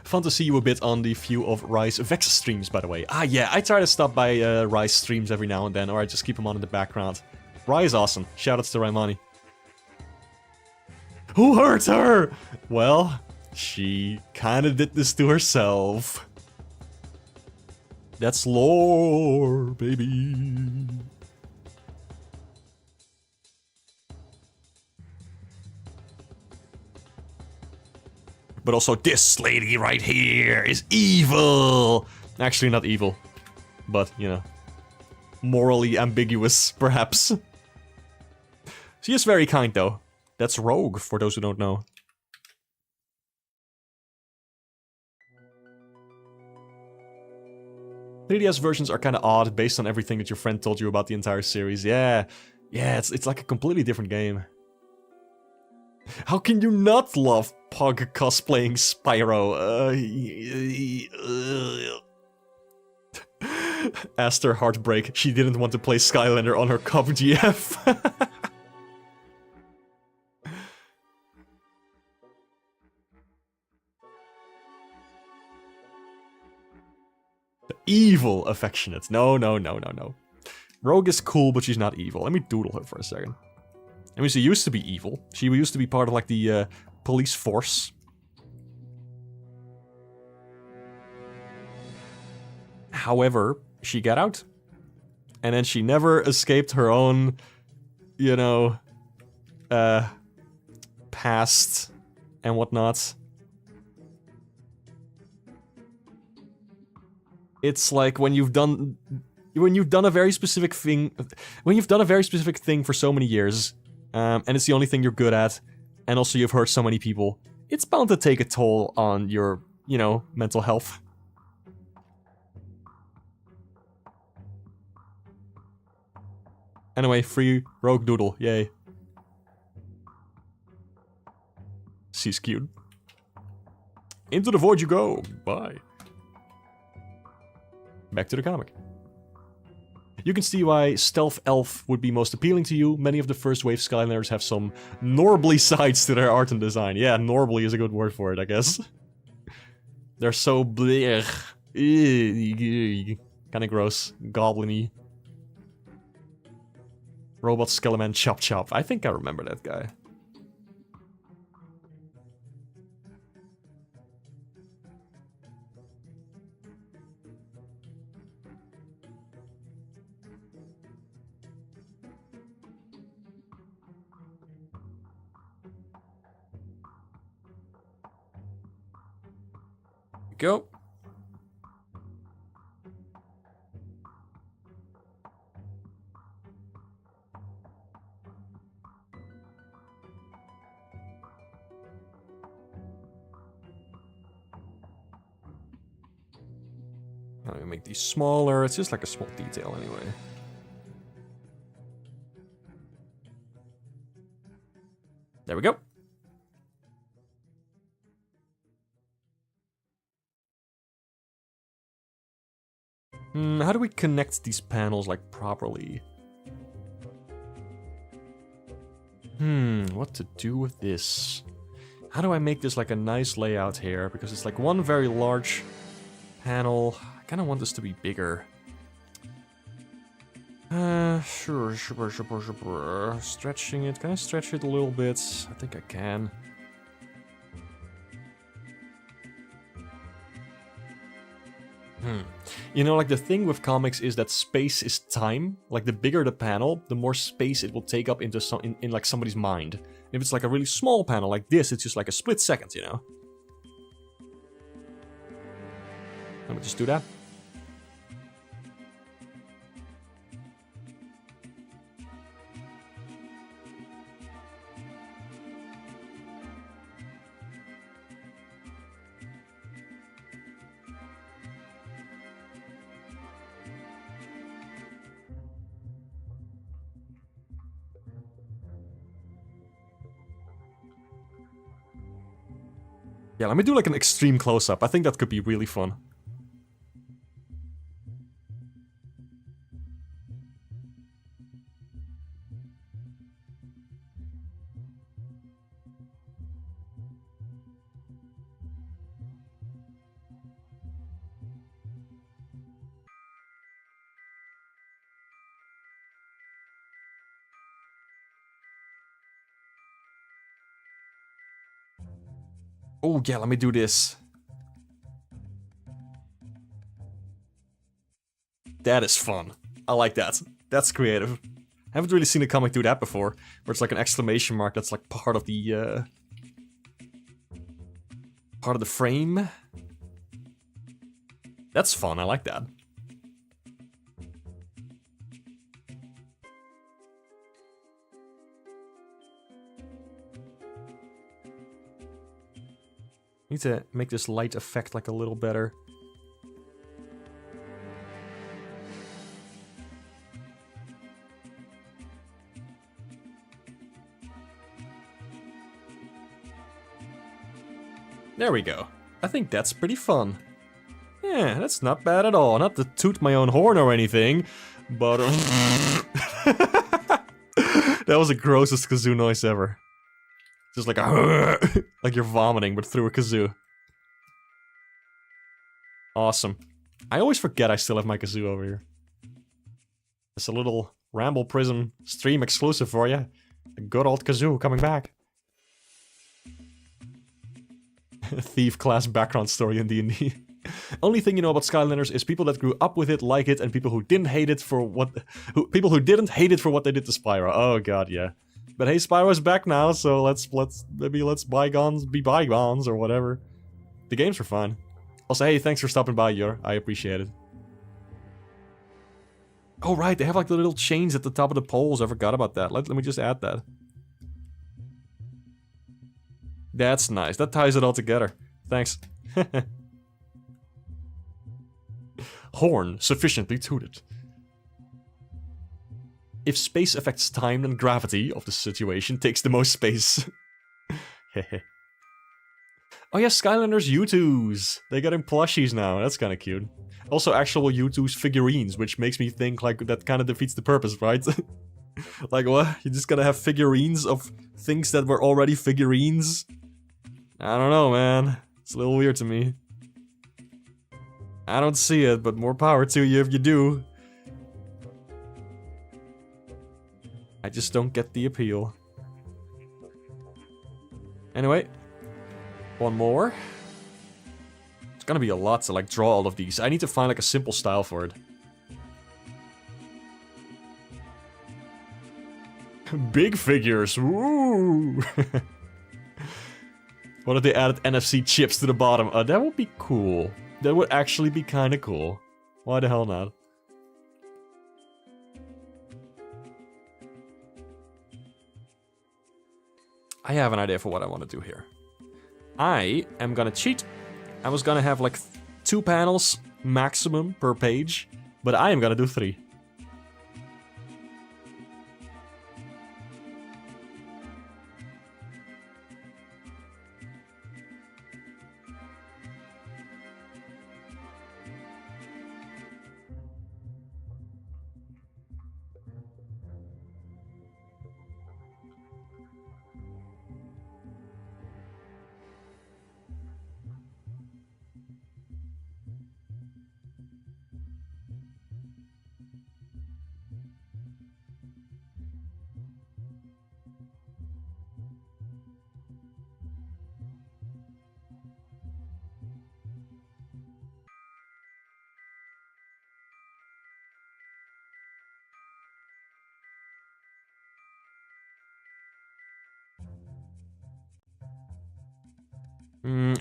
Speaker 1: Fun to see you a bit on the few of Rise Vex streams, by the way. Ah, yeah, I try to stop by Rise streams every now and then, or I just keep them on in the background. Rai is awesome. Shoutouts to Raimani. Who hurt her? Well, she kinda did this to herself. That's lore, baby. But also, this lady right here is evil! Actually, not evil. But, you know, morally ambiguous, perhaps. She is very kind, though. That's Rogue, for those who don't know. '3DS versions are kinda odd, based on everything that your friend told you about the entire series. Yeah, it's like a completely different game. How can you not love Pug cosplaying Spyro? Aster heartbreak. She didn't want to play Skylander on her Cub GF. Evil affectionate. No. Rogue is cool, but she's not evil. Let me doodle her for a second. I mean, she used to be evil. She used to be part of, like, the police force. However, she got out. And then she never escaped her own, you know, past and whatnot. It's like when you've done a very specific thing, for so many years, and it's the only thing you're good at, and also you've hurt so many people, it's bound to take a toll on your, you know, mental health. Anyway, free Rogue Doodle, yay. She's cute. Into the void you go, bye. Back to the comic. You can see why Stealth Elf would be most appealing to you. Many of the first wave Skylanders have some Norbly sides to their art and design. Yeah, Norbly is a good word for it, I guess. They're so blech. Kinda gross. Goblin-y. Robot Skeleman Chop Chop. I think I remember that guy. Go. I'm gonna make these smaller. It's just like a small detail anyway. There we go. How do we connect these panels, like, properly? What to do with this? How do I make this, like, a nice layout here? Because it's, like, one very large panel. I kind of want this to be bigger. Sure. Stretching it. Can I stretch it a little bit? I think I can. You know, like, the thing with comics is that space is time. Like, the bigger the panel, the more space it will take up into in like somebody's mind. If it's like a really small panel like this, it's just like a split second, you know? Let me just do that. Yeah, let me do like an extreme close-up. I think that could be really fun. Oh yeah, let me do this. That is fun. I like that. That's creative. I haven't really seen a comic do that before, where it's like an exclamation mark that's like part of the frame. That's fun, I like that. Need to make this light effect like a little better. There we go. I think that's pretty fun. Yeah, that's not bad at all. Not to toot my own horn or anything, but... that was the grossest kazoo noise ever. Just like a... like you're vomiting, but through a kazoo. Awesome. I always forget I still have my kazoo over here. It's a little Ramble Prism stream exclusive for you. A good old kazoo coming back. Thief class background story in D&D. Only thing you know about Skylanders is people that grew up with it like it, and people who didn't hate it for what... people who didn't hate it for what they did to Spyro. Oh god, yeah. But hey, Spyro's back now, so let's bygones be bygones, or whatever. The games were fine. Also, hey, thanks for stopping by, Yor. I appreciate it. Oh right, they have like the little chains at the top of the poles. I forgot about that. Let me just add that. That's nice. That ties it all together. Thanks. Horn sufficiently tooted. If space affects time, then gravity of the situation takes the most space. Oh yeah, Skylanders U2s. They got in plushies now. That's kind of cute. Also, actual U2s figurines, which makes me think like that kind of defeats the purpose, right? Like what? You just gotta have figurines of things that were already figurines? I don't know, man. It's a little weird to me. I don't see it, but more power to you if you do. I just don't get the appeal. Anyway. One more. It's gonna be a lot to like draw all of these. I need to find like a simple style for it. Big figures, woo! What if they added NFC chips to the bottom? That would be cool. That would actually be kinda cool. Why the hell not? I have an idea for what I want to do here. I am gonna cheat. I was gonna have like 2 panels maximum per page, but I am gonna do 3.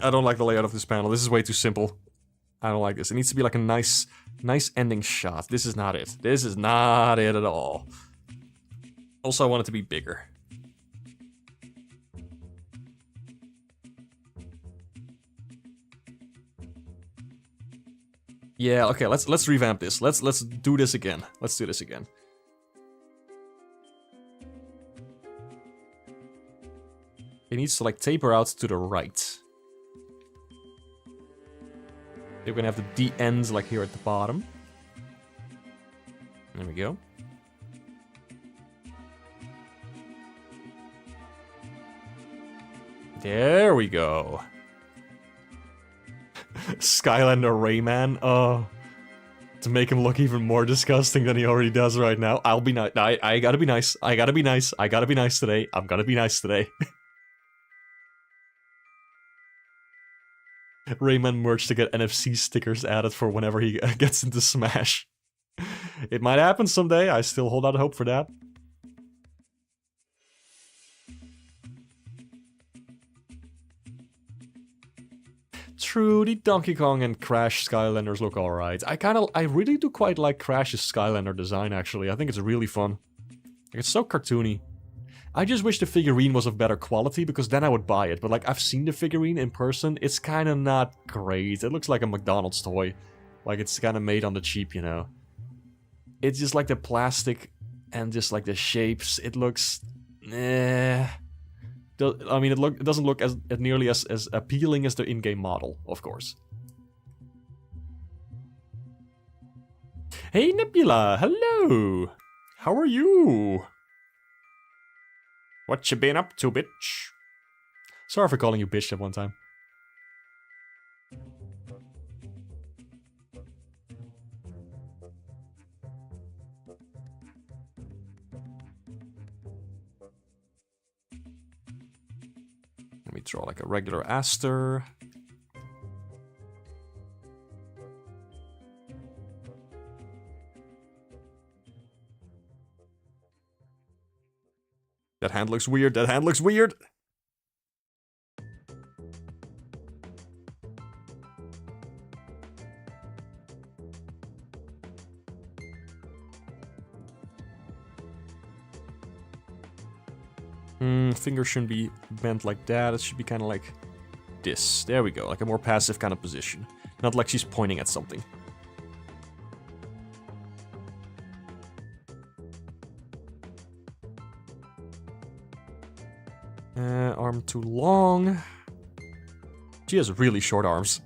Speaker 1: I don't like the layout of this panel. This is way too simple. I don't like this. It needs to be like a nice ending shot. This is not it. This is not it at all. Also, I want it to be bigger. Yeah, okay, let's revamp this. Let's do this again. Let's do this again. It needs to like taper out to the right. They're gonna have the D ends like here at the bottom. There we go. There we go. Skylander Rayman. Oh. To make him look even more disgusting than he already does right now. I'll be nice. I gotta be nice. I gotta be nice. I gotta be nice today. I'm gonna be nice today. Rayman merch to get NFC stickers added for whenever he gets into Smash. It might happen someday. I still hold out hope for that. True, the Donkey Kong and Crash Skylanders look alright. I really do quite like Crash's Skylander design, actually. I think it's really fun. Like, it's so cartoony. I just wish the figurine was of better quality, because then I would buy it. But, like, I've seen the figurine in person. It's kind of not great. It looks like a McDonald's toy. Like, it's kind of made on the cheap, you know. It's just like the plastic and just like the shapes. It looks... I mean, it doesn't look as nearly as appealing as the in-game model, of course. Hey, Nebula! Hello! How are you? What you been up to, bitch? Sorry for calling you bitch at one time. Let me draw like a regular Aster. That hand looks weird. That hand looks weird. Fingers shouldn't be bent like that. It should be kind of like this. There we go. Like a more passive kind of position. Not like she's pointing at something. Arm too long. She has really short arms.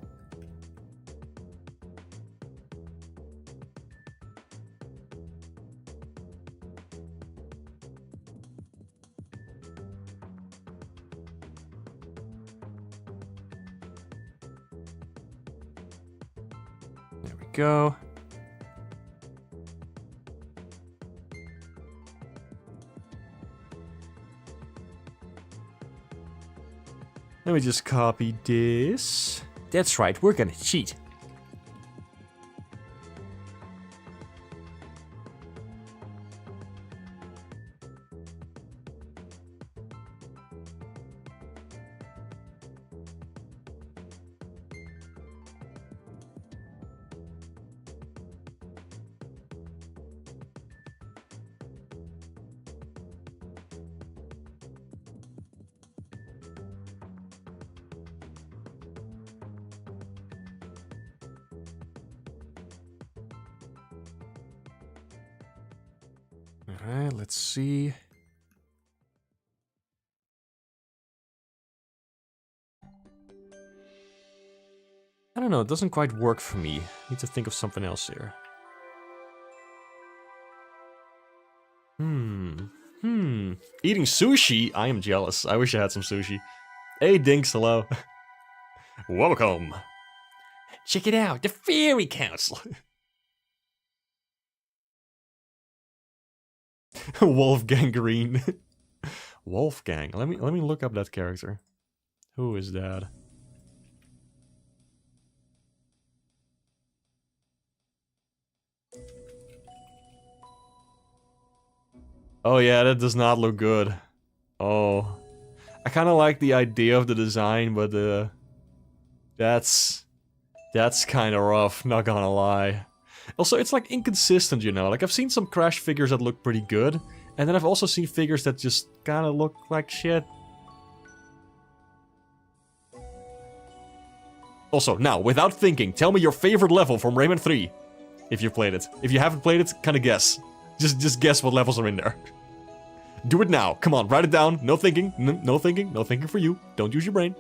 Speaker 1: There we go. Let me just copy this. That's right, we're gonna cheat. Alright, let's see. I don't know, it doesn't quite work for me. Need to think of something else here. Eating sushi? I am jealous. I wish I had some sushi. Hey, Dinks, hello. Welcome. Check it out, the Fairy Council. Wolfgang Green. Wolfgang. Let me look up that character. Who is that? Oh yeah, that does not look good. Oh. I kind of like the idea of the design, but that's kind of rough, not gonna lie. Also, it's like inconsistent, you know. Like, I've seen some Crash figures that look pretty good, and then I've also seen figures that just kind of look like shit. Also, now, without thinking, tell me your favorite level from Rayman 3. If you've played it. If you haven't played it, kind of guess. Just guess what levels are in there. Do it now. Come on, write it down. No thinking. No thinking. No thinking for you. Don't use your brain.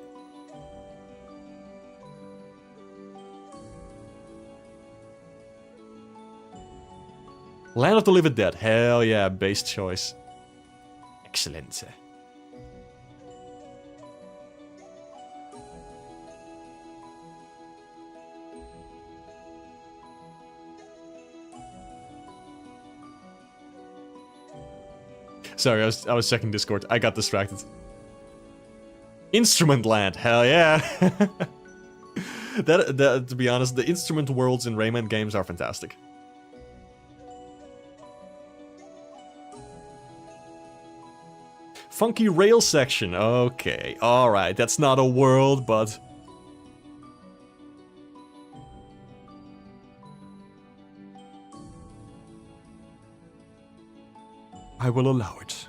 Speaker 1: Land of the Living Dead. Hell yeah, base choice. Excellent. Sorry, I was checking Discord. I got distracted. Instrument Land. Hell yeah. To be honest, the instrument worlds in Rayman games are fantastic. Funky rail section. Okay, alright. That's not a world, but... I will allow it.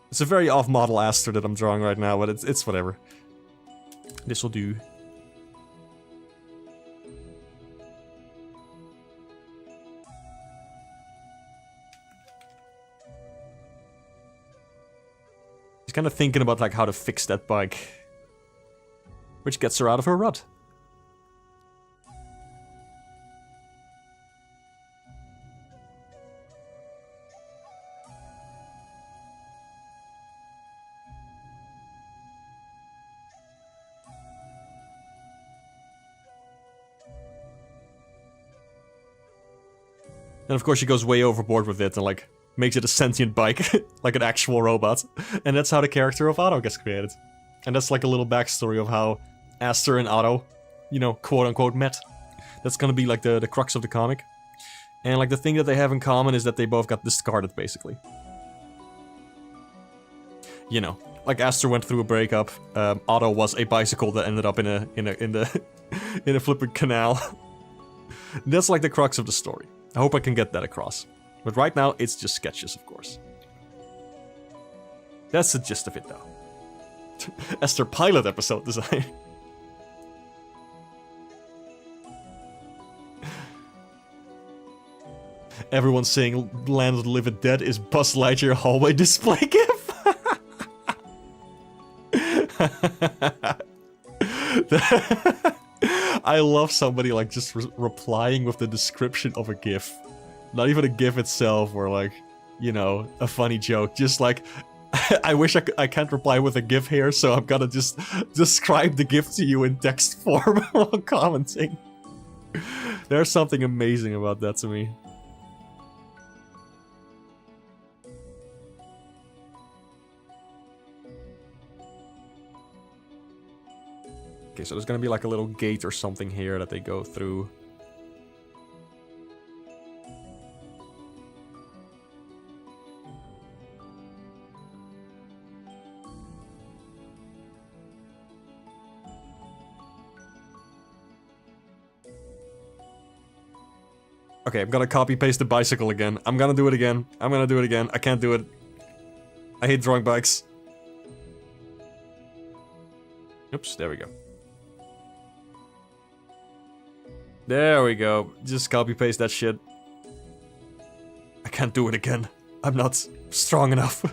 Speaker 1: It's a very off-model Aster that I'm drawing right now, but it's whatever. This'll do. He's kind of thinking about like how to fix that bike, which gets her out of her rut. And of course she goes way overboard with it and like makes it a sentient bike, like an actual robot. And that's how the character of Otto gets created. And that's like a little backstory of how Aster and Otto, you know, quote-unquote met. That's gonna be like the crux of the comic. And like the thing that they have in common is that they both got discarded, basically. You know, like Aster went through a breakup. Otto was a bicycle that ended up in a flipping canal. That's like the crux of the story. I hope I can get that across. But right now, it's just sketches, of course. That's the gist of it, though. Aster pilot episode design. Everyone's saying Land of the Living Dead is Buzz Lightyear hallway display gif. I love somebody like just replying with the description of a GIF. Not even a GIF itself or like, you know, a funny joke. Just like, I wish I can't reply with a GIF here, so I'm gonna just describe the GIF to you in text form while commenting. There's something amazing about that to me. Okay, so there's gonna be like a little gate or something here that they go through. Okay, I'm gonna copy paste the bicycle again. I'm gonna do it again. I'm gonna do it again. I can't do it. I hate drawing bikes. Oops, there we go. There we go. Just copy paste that shit. I can't do it again. I'm not strong enough.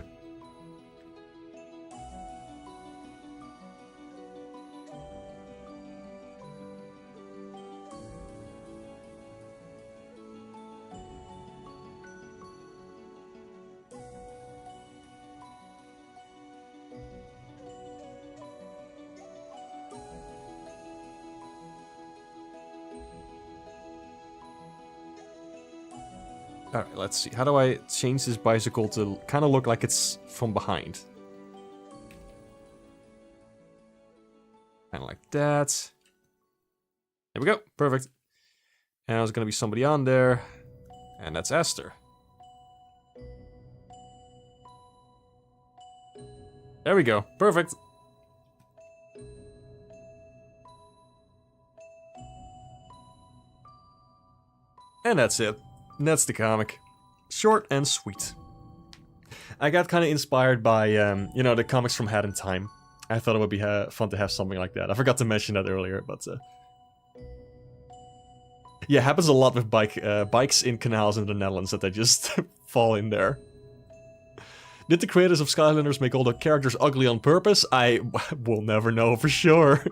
Speaker 1: Alright, let's see. How do I change this bicycle to kind of look like it's from behind? Kind of like that. There we go. Perfect. And there's going to be somebody on there. And that's Aster. There we go. Perfect. And that's it. That's the comic. Short and sweet. I got kind of inspired by, you know, the comics from Hat in Time. I thought it would be fun to have something like that. I forgot to mention that earlier, but... yeah, happens a lot with bikes in canals in the Netherlands, that they just fall in there. Did the creators of Skylanders make all the characters ugly on purpose? I will never know for sure.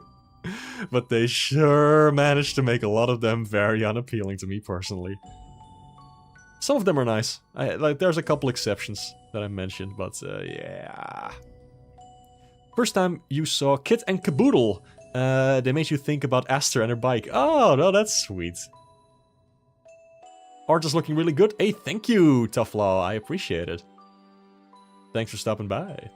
Speaker 1: But they sure managed to make a lot of them very unappealing to me personally. Some of them are nice. Like, there's a couple exceptions that I mentioned, but yeah. First time you saw Kit and Caboodle. They made you think about Aster and her bike. Oh, no, that's sweet. Art is looking really good. Hey, thank you, Toughflaw. I appreciate it. Thanks for stopping by.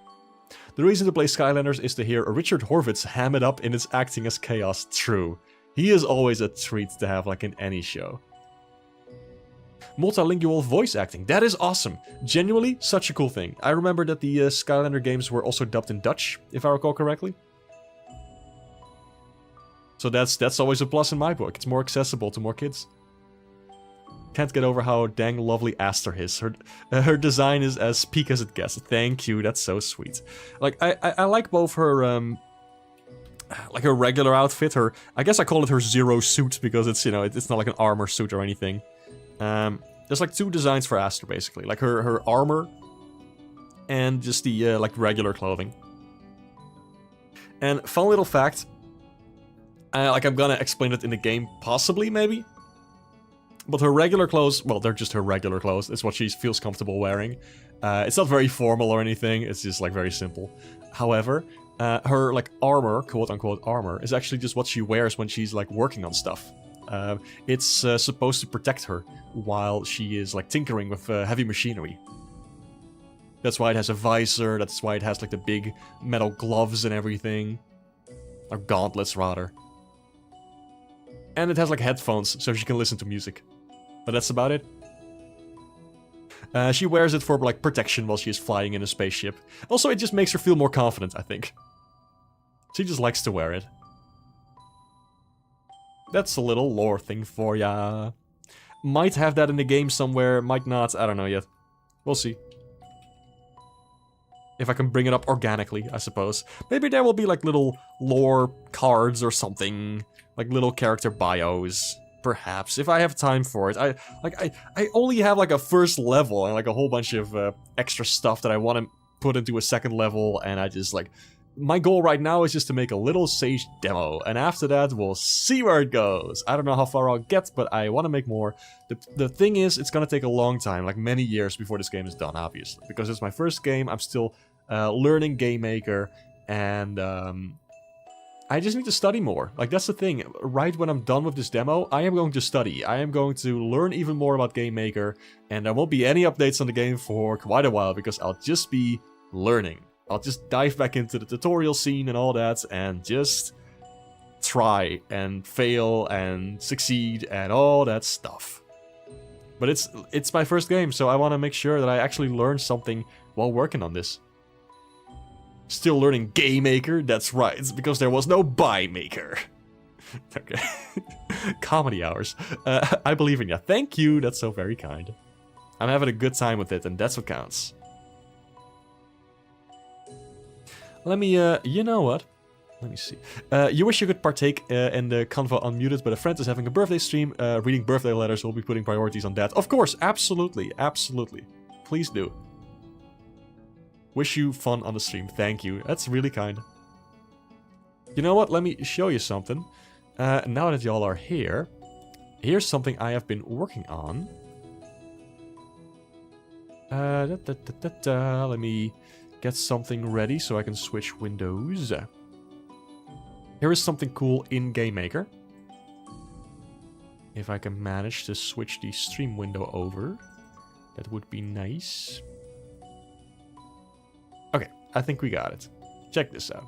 Speaker 1: The reason to play Skylanders is to hear Richard Horvitz ham it up in his acting as Chaos. True. He is always a treat to have, like, in any show. Multilingual voice acting. That is awesome. Genuinely, such a cool thing. I remember that the Skylander games were also dubbed in Dutch, if I recall correctly. So that's always a plus in my book. It's more accessible to more kids. Can't get over how dang lovely Aster is. Her design is as peak as it gets. Thank you, that's so sweet. Like, I like both her, like her regular outfit, I guess I call it her zero suit, because it's, you know, it's not like an armor suit or anything. There's like two designs for Aster, basically. Like her armor, and just the, like, regular clothing. And fun little fact, like, I'm gonna explain it in the game, possibly, maybe? But her regular clothes, well, they're just her regular clothes. It's what she feels comfortable wearing. It's not very formal or anything. It's just, like, very simple. However, her, like, armor, quote-unquote armor, is actually just what she wears when she's, like, working on stuff. It's supposed to protect her while she is, like, tinkering with heavy machinery. That's why it has a visor. That's why it has, like, the big metal gloves and everything. Or gauntlets, rather. And it has, like, headphones, so she can listen to music. But that's about it. She wears it for, like, protection while she is flying in a spaceship. Also, it just makes her feel more confident, I think. She just likes to wear it. That's a little lore thing for ya. Might have that in the game somewhere, might not, I don't know yet. We'll see. If I can bring it up organically, I suppose. Maybe there will be, like, little lore cards or something. Like, little character bios. Perhaps, if I have time for it. I only have, like, a first level and, like, a whole bunch of extra stuff that I want to put into a second level, and I just, like... My goal right now is just to make a little Sage demo, and after that, we'll see where it goes. I don't know how far I'll get, but I want to make more. The thing is, it's gonna take a long time, like many years before this game is done, obviously. Because it's my first game, I'm still learning Game Maker, and I just need to study more. Like, that's the thing. Right when I'm done with this demo, I am going to study. I am going to learn even more about Game Maker, and there won't be any updates on the game for quite a while, because I'll just be learning. I'll just dive back into the tutorial scene and all that, and just try, and fail, and succeed, and all that stuff. But it's my first game, so I want to make sure that I actually learn something while working on this. Still learning Game Maker? That's right, it's because there was no Buy Maker. Okay. Comedy hours. I believe in ya. Thank you, that's so very kind. I'm having a good time with it, and that's what counts. Let me, you know what? Let me see. You wish you could partake in the Convo Unmuted, but a friend is having a birthday stream. Reading birthday letters, we'll be putting priorities on that. Of course, absolutely, absolutely. Please do. Wish you fun on the stream. Thank you. That's really kind. You know what? Let me show you something. Now that y'all are here, here's something I have been working on. Let me get something ready so I can switch windows. Here is something cool in Game Maker. If I can manage to switch the stream window over, that would be nice. Okay, I think we got it. Check this out.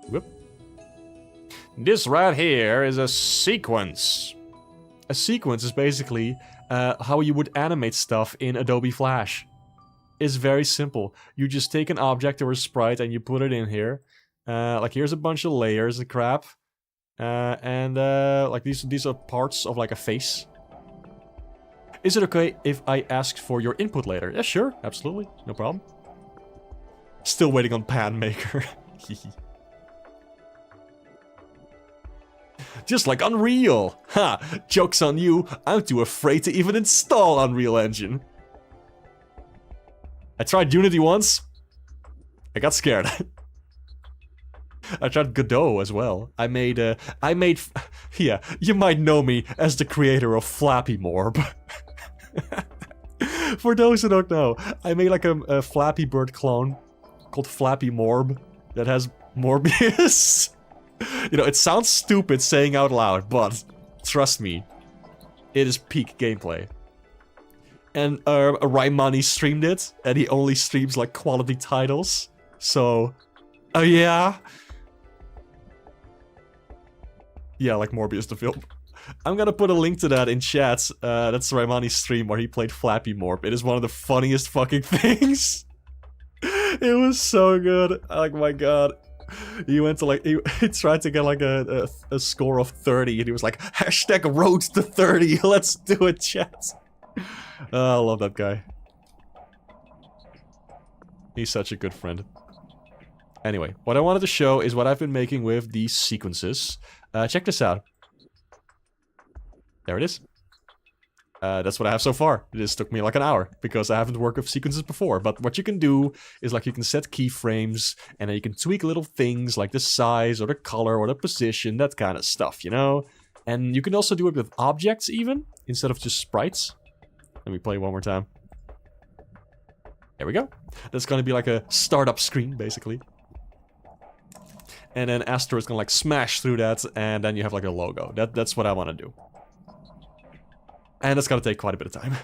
Speaker 1: Whoop. This right here is a sequence. A sequence is basically how you would animate stuff in Adobe Flash. It's very simple. You just take an object or a sprite and you put it in here. Like, here's a bunch of layers and crap. Like, these are parts of, like, a face. Is it okay if I ask for your input later? Yeah, sure, absolutely, no problem. Still waiting on Pan Maker. Just like Unreal! Ha! Joke's on you, I'm too afraid to even install Unreal Engine. I tried Unity once. I got scared. I tried Godot as well. I made, yeah, you might know me as the creator of Flappy Morb. For those who don't know, I made like a Flappy Bird clone called Flappy Morb that has Morbius. You know, it sounds stupid saying out loud, but trust me, it is peak gameplay. And Raimani streamed it, and he only streams like quality titles. So, oh yeah. Yeah, like Morbius the film. I'm gonna put a link to that in chat. That's Raimani's stream where he played Flappy Morb. It is one of the funniest fucking things. It was so good. Like, my god. He went to like, he tried to get like a score of 30 and he was like, hashtag road to 30, let's do it, chat. I love that guy. He's such a good friend. Anyway, what I wanted to show is what I've been making with these sequences. Check this out. There it is. That's what I have so far. This took me like an hour, because I haven't worked with sequences before. But what you can do is like you can set keyframes, and then you can tweak little things like the size, or the color, or the position, that kind of stuff, you know? And you can also do it with objects even, instead of just sprites. Let me play one more time. There we go. That's gonna be like a startup screen, basically. And then Astro is gonna like smash through that, and then you have like a logo. That's what I want to do. And it's gonna take quite a bit of time.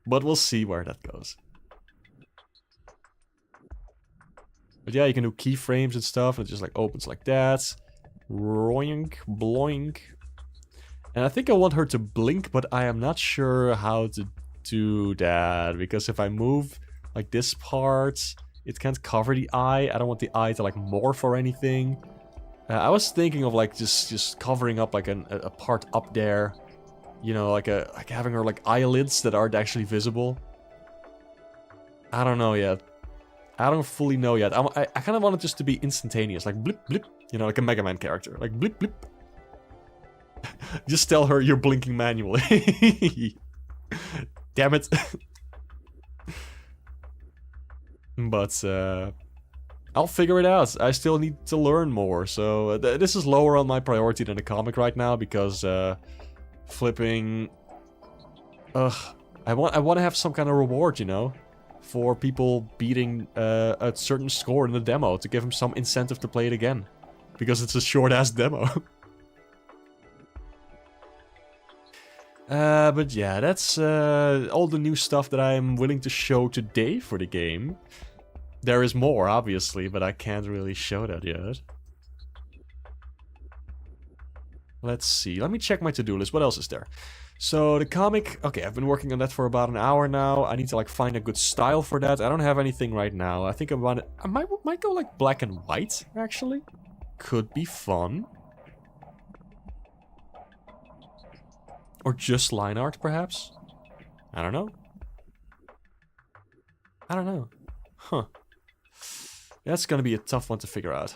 Speaker 1: But we'll see where that goes. But yeah, you can do keyframes and stuff, and it just like opens like that. Roink, bloink. And I think I want her to blink, but I am not sure how to do that. Because if I move like this part, it can't cover the eye. I don't want the eye to like morph or anything. I was thinking of like just covering up like a part up there. You know, like having her like eyelids that aren't actually visible. I don't know yet. I don't fully know yet. I kind of want it just to be instantaneous, like blip blip. You know, like a Mega Man character, like blip blip. Just tell her you're blinking manually. Damn it. But I'll figure it out. I still need to learn more. So this is lower on my priority than the comic right now, because flipping. I want to have some kind of reward, you know, for people beating a certain score in the demo to give them some incentive to play it again, because it's a short ass demo. But yeah, that's all the new stuff that I'm willing to show today for the game. There is more, obviously, but I can't really show that yet. Let's see. Let me check my to-do list. What else is there? So the comic, okay, I've been working on that for about an hour now. I need to like find a good style for that. I don't have anything right now. I think I might go like black and white, actually. Could be fun. Or just line art, perhaps? I don't know. I don't know. Huh. That's gonna be a tough one to figure out.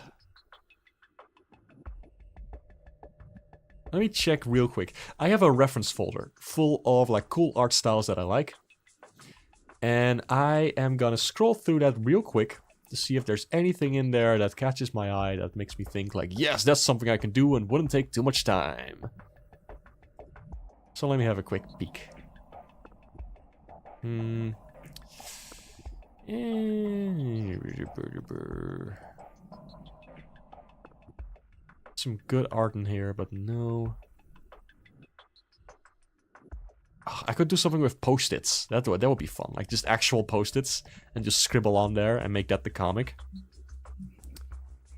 Speaker 1: Let me check real quick. I have a reference folder full of like cool art styles that I like. And I am gonna scroll through that real quick to see if there's anything in there that catches my eye that makes me think like, yes, that's something I can do and wouldn't take too much time. So let me have a quick peek. Some good art in here, but no. Oh, I could do something with post-its. That would be fun. Like just actual post-its and just scribble on there and make that the comic.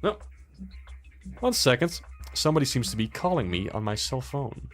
Speaker 1: No. 1 second. Somebody seems to be calling me on my cell phone.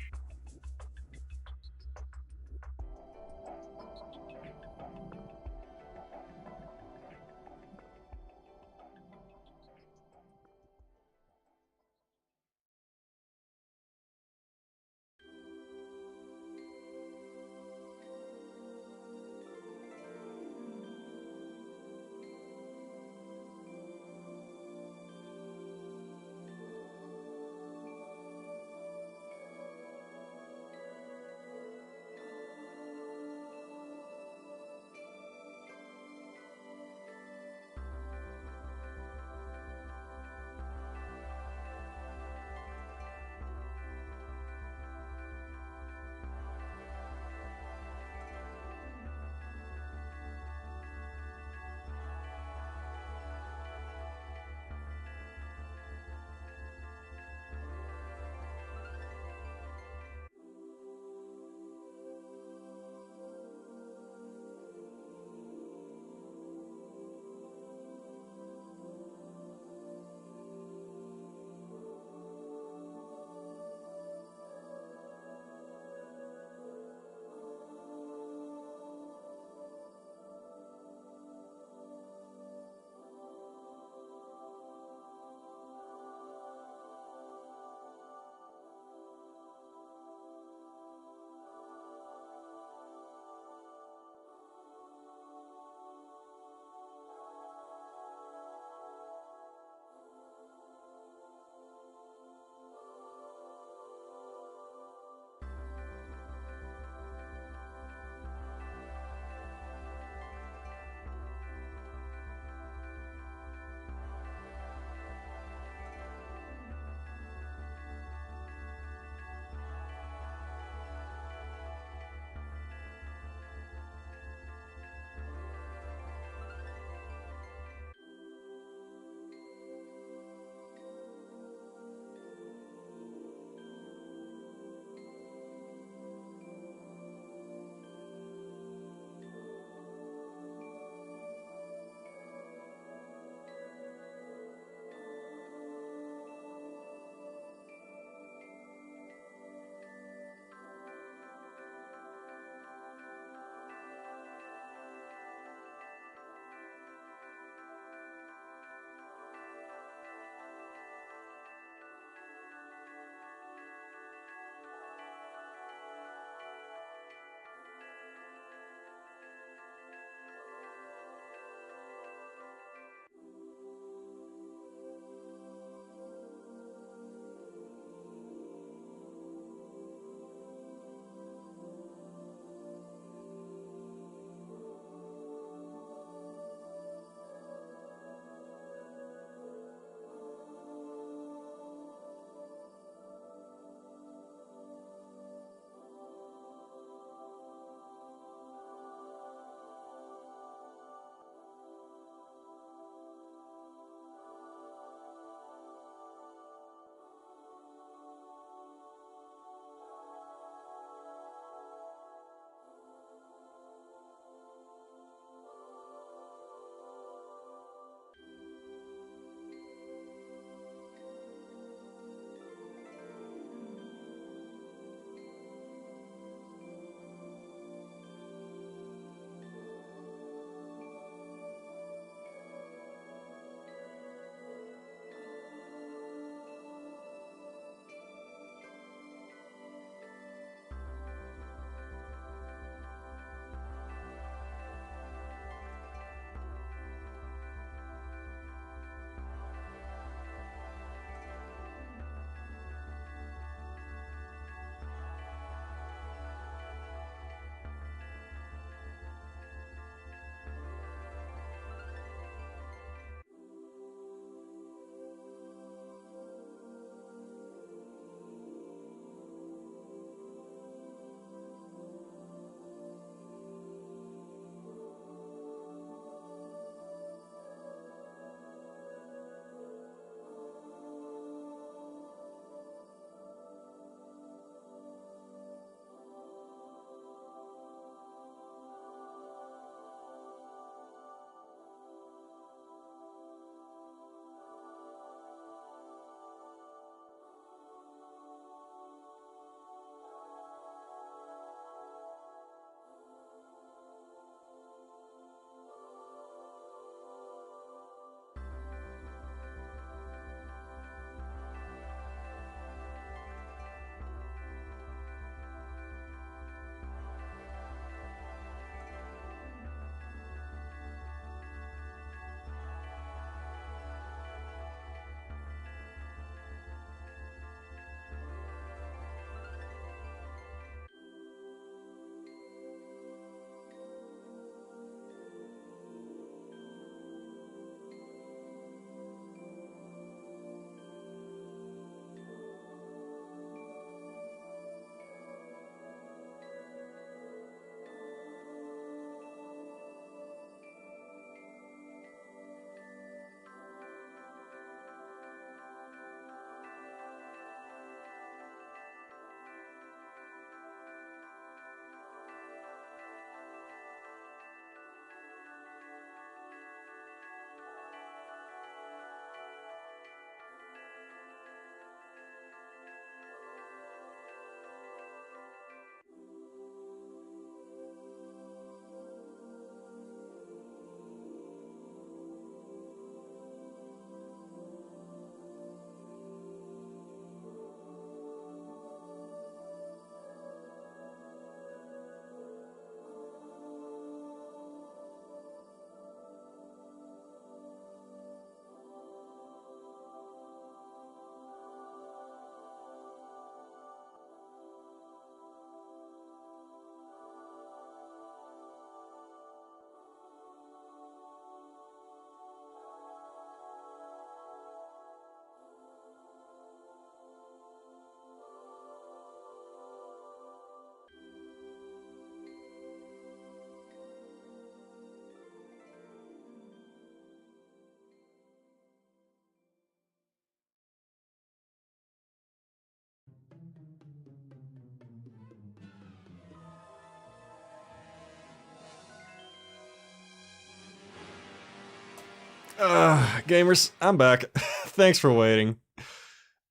Speaker 1: Gamers, I'm back. Thanks for waiting.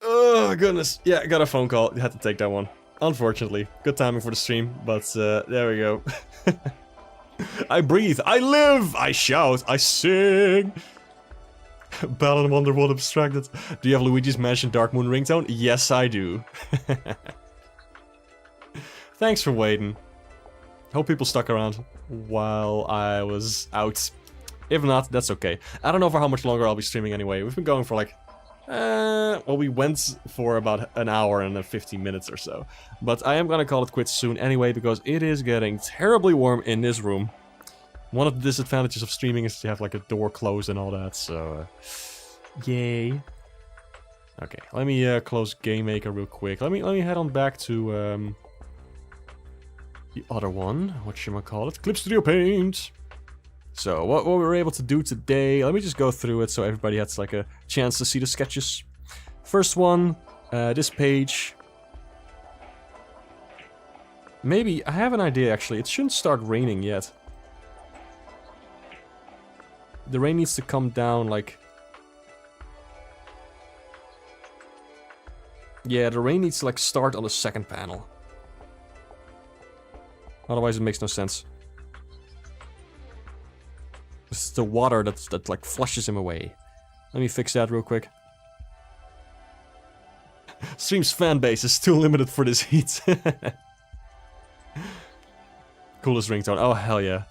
Speaker 1: Oh, goodness. Yeah, I got a phone call. Had to take that one. Unfortunately. Good timing for the stream, but there we go. I breathe. I live. I shout. I sing. Battle and Wonder World Abstracted. Do you have Luigi's Mansion Dark Moon ringtone? Yes, I do. Thanks for waiting. Hope people stuck around while I was out. If not, that's okay. I don't know for how much longer I'll be streaming anyway. We've been going for like... well, we went for about an hour and 15 minutes or so. But I am gonna call it quits soon anyway, because it is getting terribly warm in this room. One of the disadvantages of streaming is to have like a door closed and all that, so... yay. Okay, let me close Game Maker real quick. Let me head on back to the other one. Whatchamacallit? Clip Studio Paint! So, what we were able to do today, let me just go through it so everybody has like a chance to see the sketches. First one, this page. Maybe, I have an idea actually, it shouldn't start raining yet. The rain needs to come down like... yeah, the rain needs to like start on the second panel. Otherwise it makes no sense. It's the water that like flushes him away. Let me fix that real quick. Stream's fan base is too limited for this heat. Coolest ringtone. Oh, hell yeah.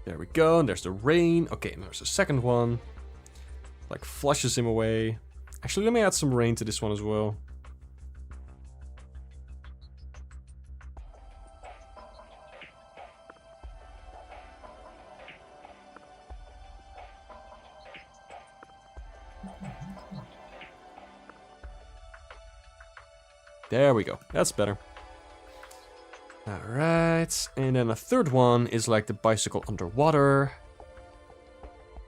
Speaker 1: There we go, and there's the rain. Okay, and there's the second one. Like, flushes him away. Actually, let me add some rain to this one as well. There we go. That's better. Alright, and then the third one is like the bicycle underwater.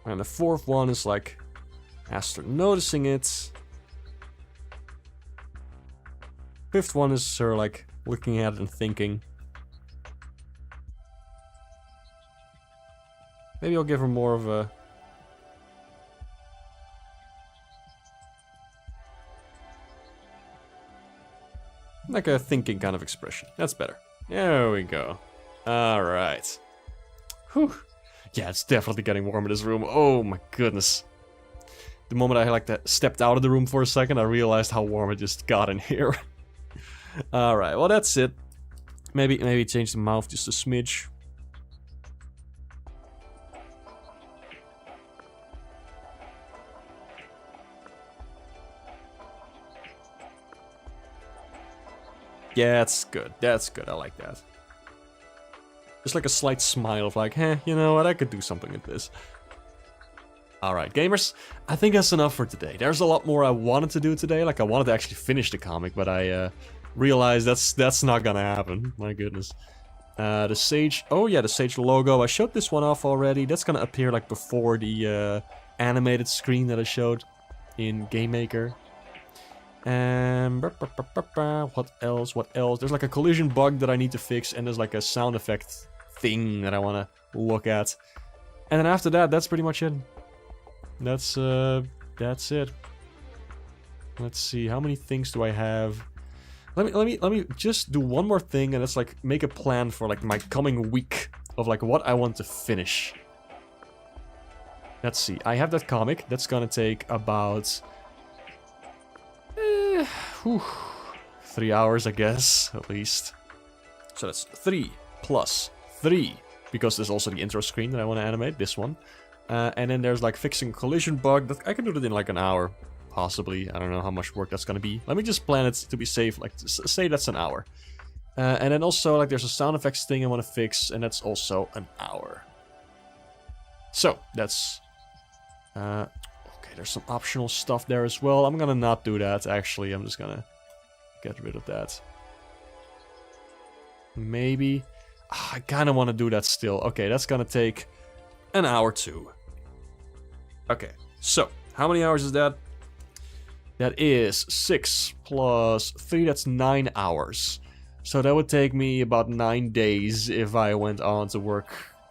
Speaker 1: And the fourth one is like Aster noticing it. Fifth one is her like looking at it and thinking. Maybe I'll give her more of a... like a thinking kind of expression. That's better. There we go. Alright. Whew. Yeah, it's definitely getting warm in this room. Oh my goodness. The moment I like stepped out of the room for a second, I realized how warm it just got in here. Alright, well that's it. Maybe change the mouth just a smidge. Yeah, that's good. That's good. I like that. Just like a slight smile of like, you know what, I could do something with this. Alright, gamers, I think that's enough for today. There's a lot more I wanted to do today. Like, I wanted to actually finish the comic, but I realized that's not gonna happen. My goodness. The Sage... oh yeah, the Sage logo. I showed this one off already. That's gonna appear like before the animated screen that I showed in Game Maker. What else? What else? There's like a collision bug that I need to fix, and there's like a sound effect thing that I want to look at. And then after that, that's pretty much it. That's it. Let's see, how many things do I have? Let me just do one more thing, and it's like make a plan for like my coming week of like what I want to finish. Let's see. I have that comic. That's gonna take about 3 hours, I guess, at least. So that's 3 plus 3, because there's also the intro screen that I want to animate, this one. And then there's like fixing collision bug. That I can do that in like an hour, possibly. I don't know how much work that's gonna be. Let me just plan it to be safe, like say that's an hour. And then also like there's a sound effects thing I want to fix, and that's also an hour. So that's okay, there's some optional stuff there as well. I'm gonna not do that, actually. I'm just gonna get rid of that. Maybe. I kind of want to do that still. Okay, that's gonna take an hour too. Okay, so how many hours is that? That is 6 plus 3, that's 9 hours. So that would take me about 9 days if I went on to work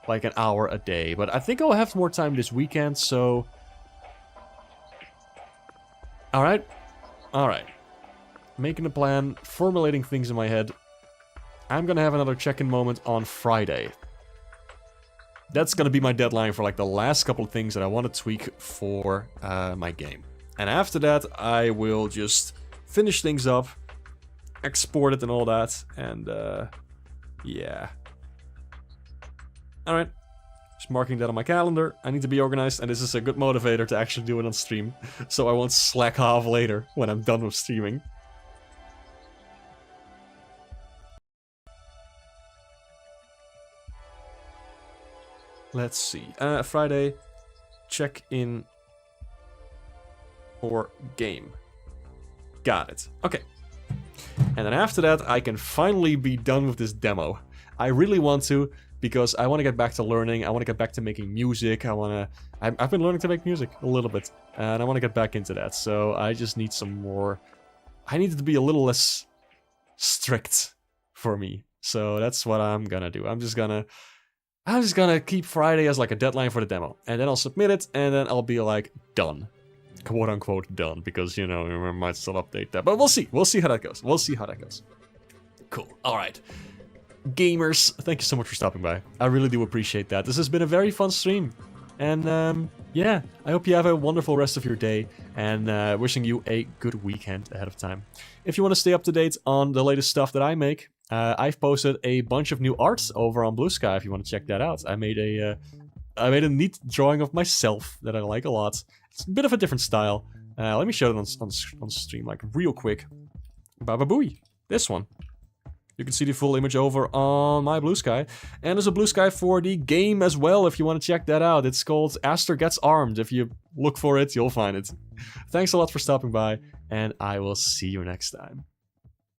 Speaker 1: like an hour a day. But I think I'll have more time this weekend, so... Alright. Alright. Making a plan, formulating things in my head. I'm gonna have another check-in moment on Friday. That's gonna be my deadline for like the last couple of things that I want to tweak for my game. And after that, I will just finish things up, export it and all that, and yeah. Alright, just marking that on my calendar. I need to be organized, and this is a good motivator to actually do it on stream, so I won't slack off later when I'm done with streaming. Let's see. Friday, check in or game. Got it. Okay. And then after that, I can finally be done with this demo. I really want to, because I want to get back to learning. I want to get back to making music. I've been learning to make music a little bit, and I want to get back into that. So I just need some more. I need it to be a little less strict for me. So that's what I'm gonna do. I'm just gonna keep Friday as like a deadline for the demo. And then I'll submit it, and then I'll be like, done. Quote unquote done, because, you know, I might still update that. But we'll see. We'll see how that goes. We'll see how that goes. Cool. Alright. Gamers, thank you so much for stopping by. I really do appreciate that. This has been a very fun stream. And, yeah, I hope you have a wonderful rest of your day. And wishing you a good weekend ahead of time. If you want to stay up to date on the latest stuff that I make, I've posted a bunch of new art over on Blue Sky if you want to check that out. I made a neat drawing of myself that I like a lot. It's a bit of a different style. Let me show it on stream like real quick. Baba Booey. This one. You can see the full image over on my Blue Sky. And there's a Blue Sky for the game as well if you want to check that out. It's called Aster Gets Armed. If you look for it, you'll find it. Thanks a lot for stopping by, and I will see you next time.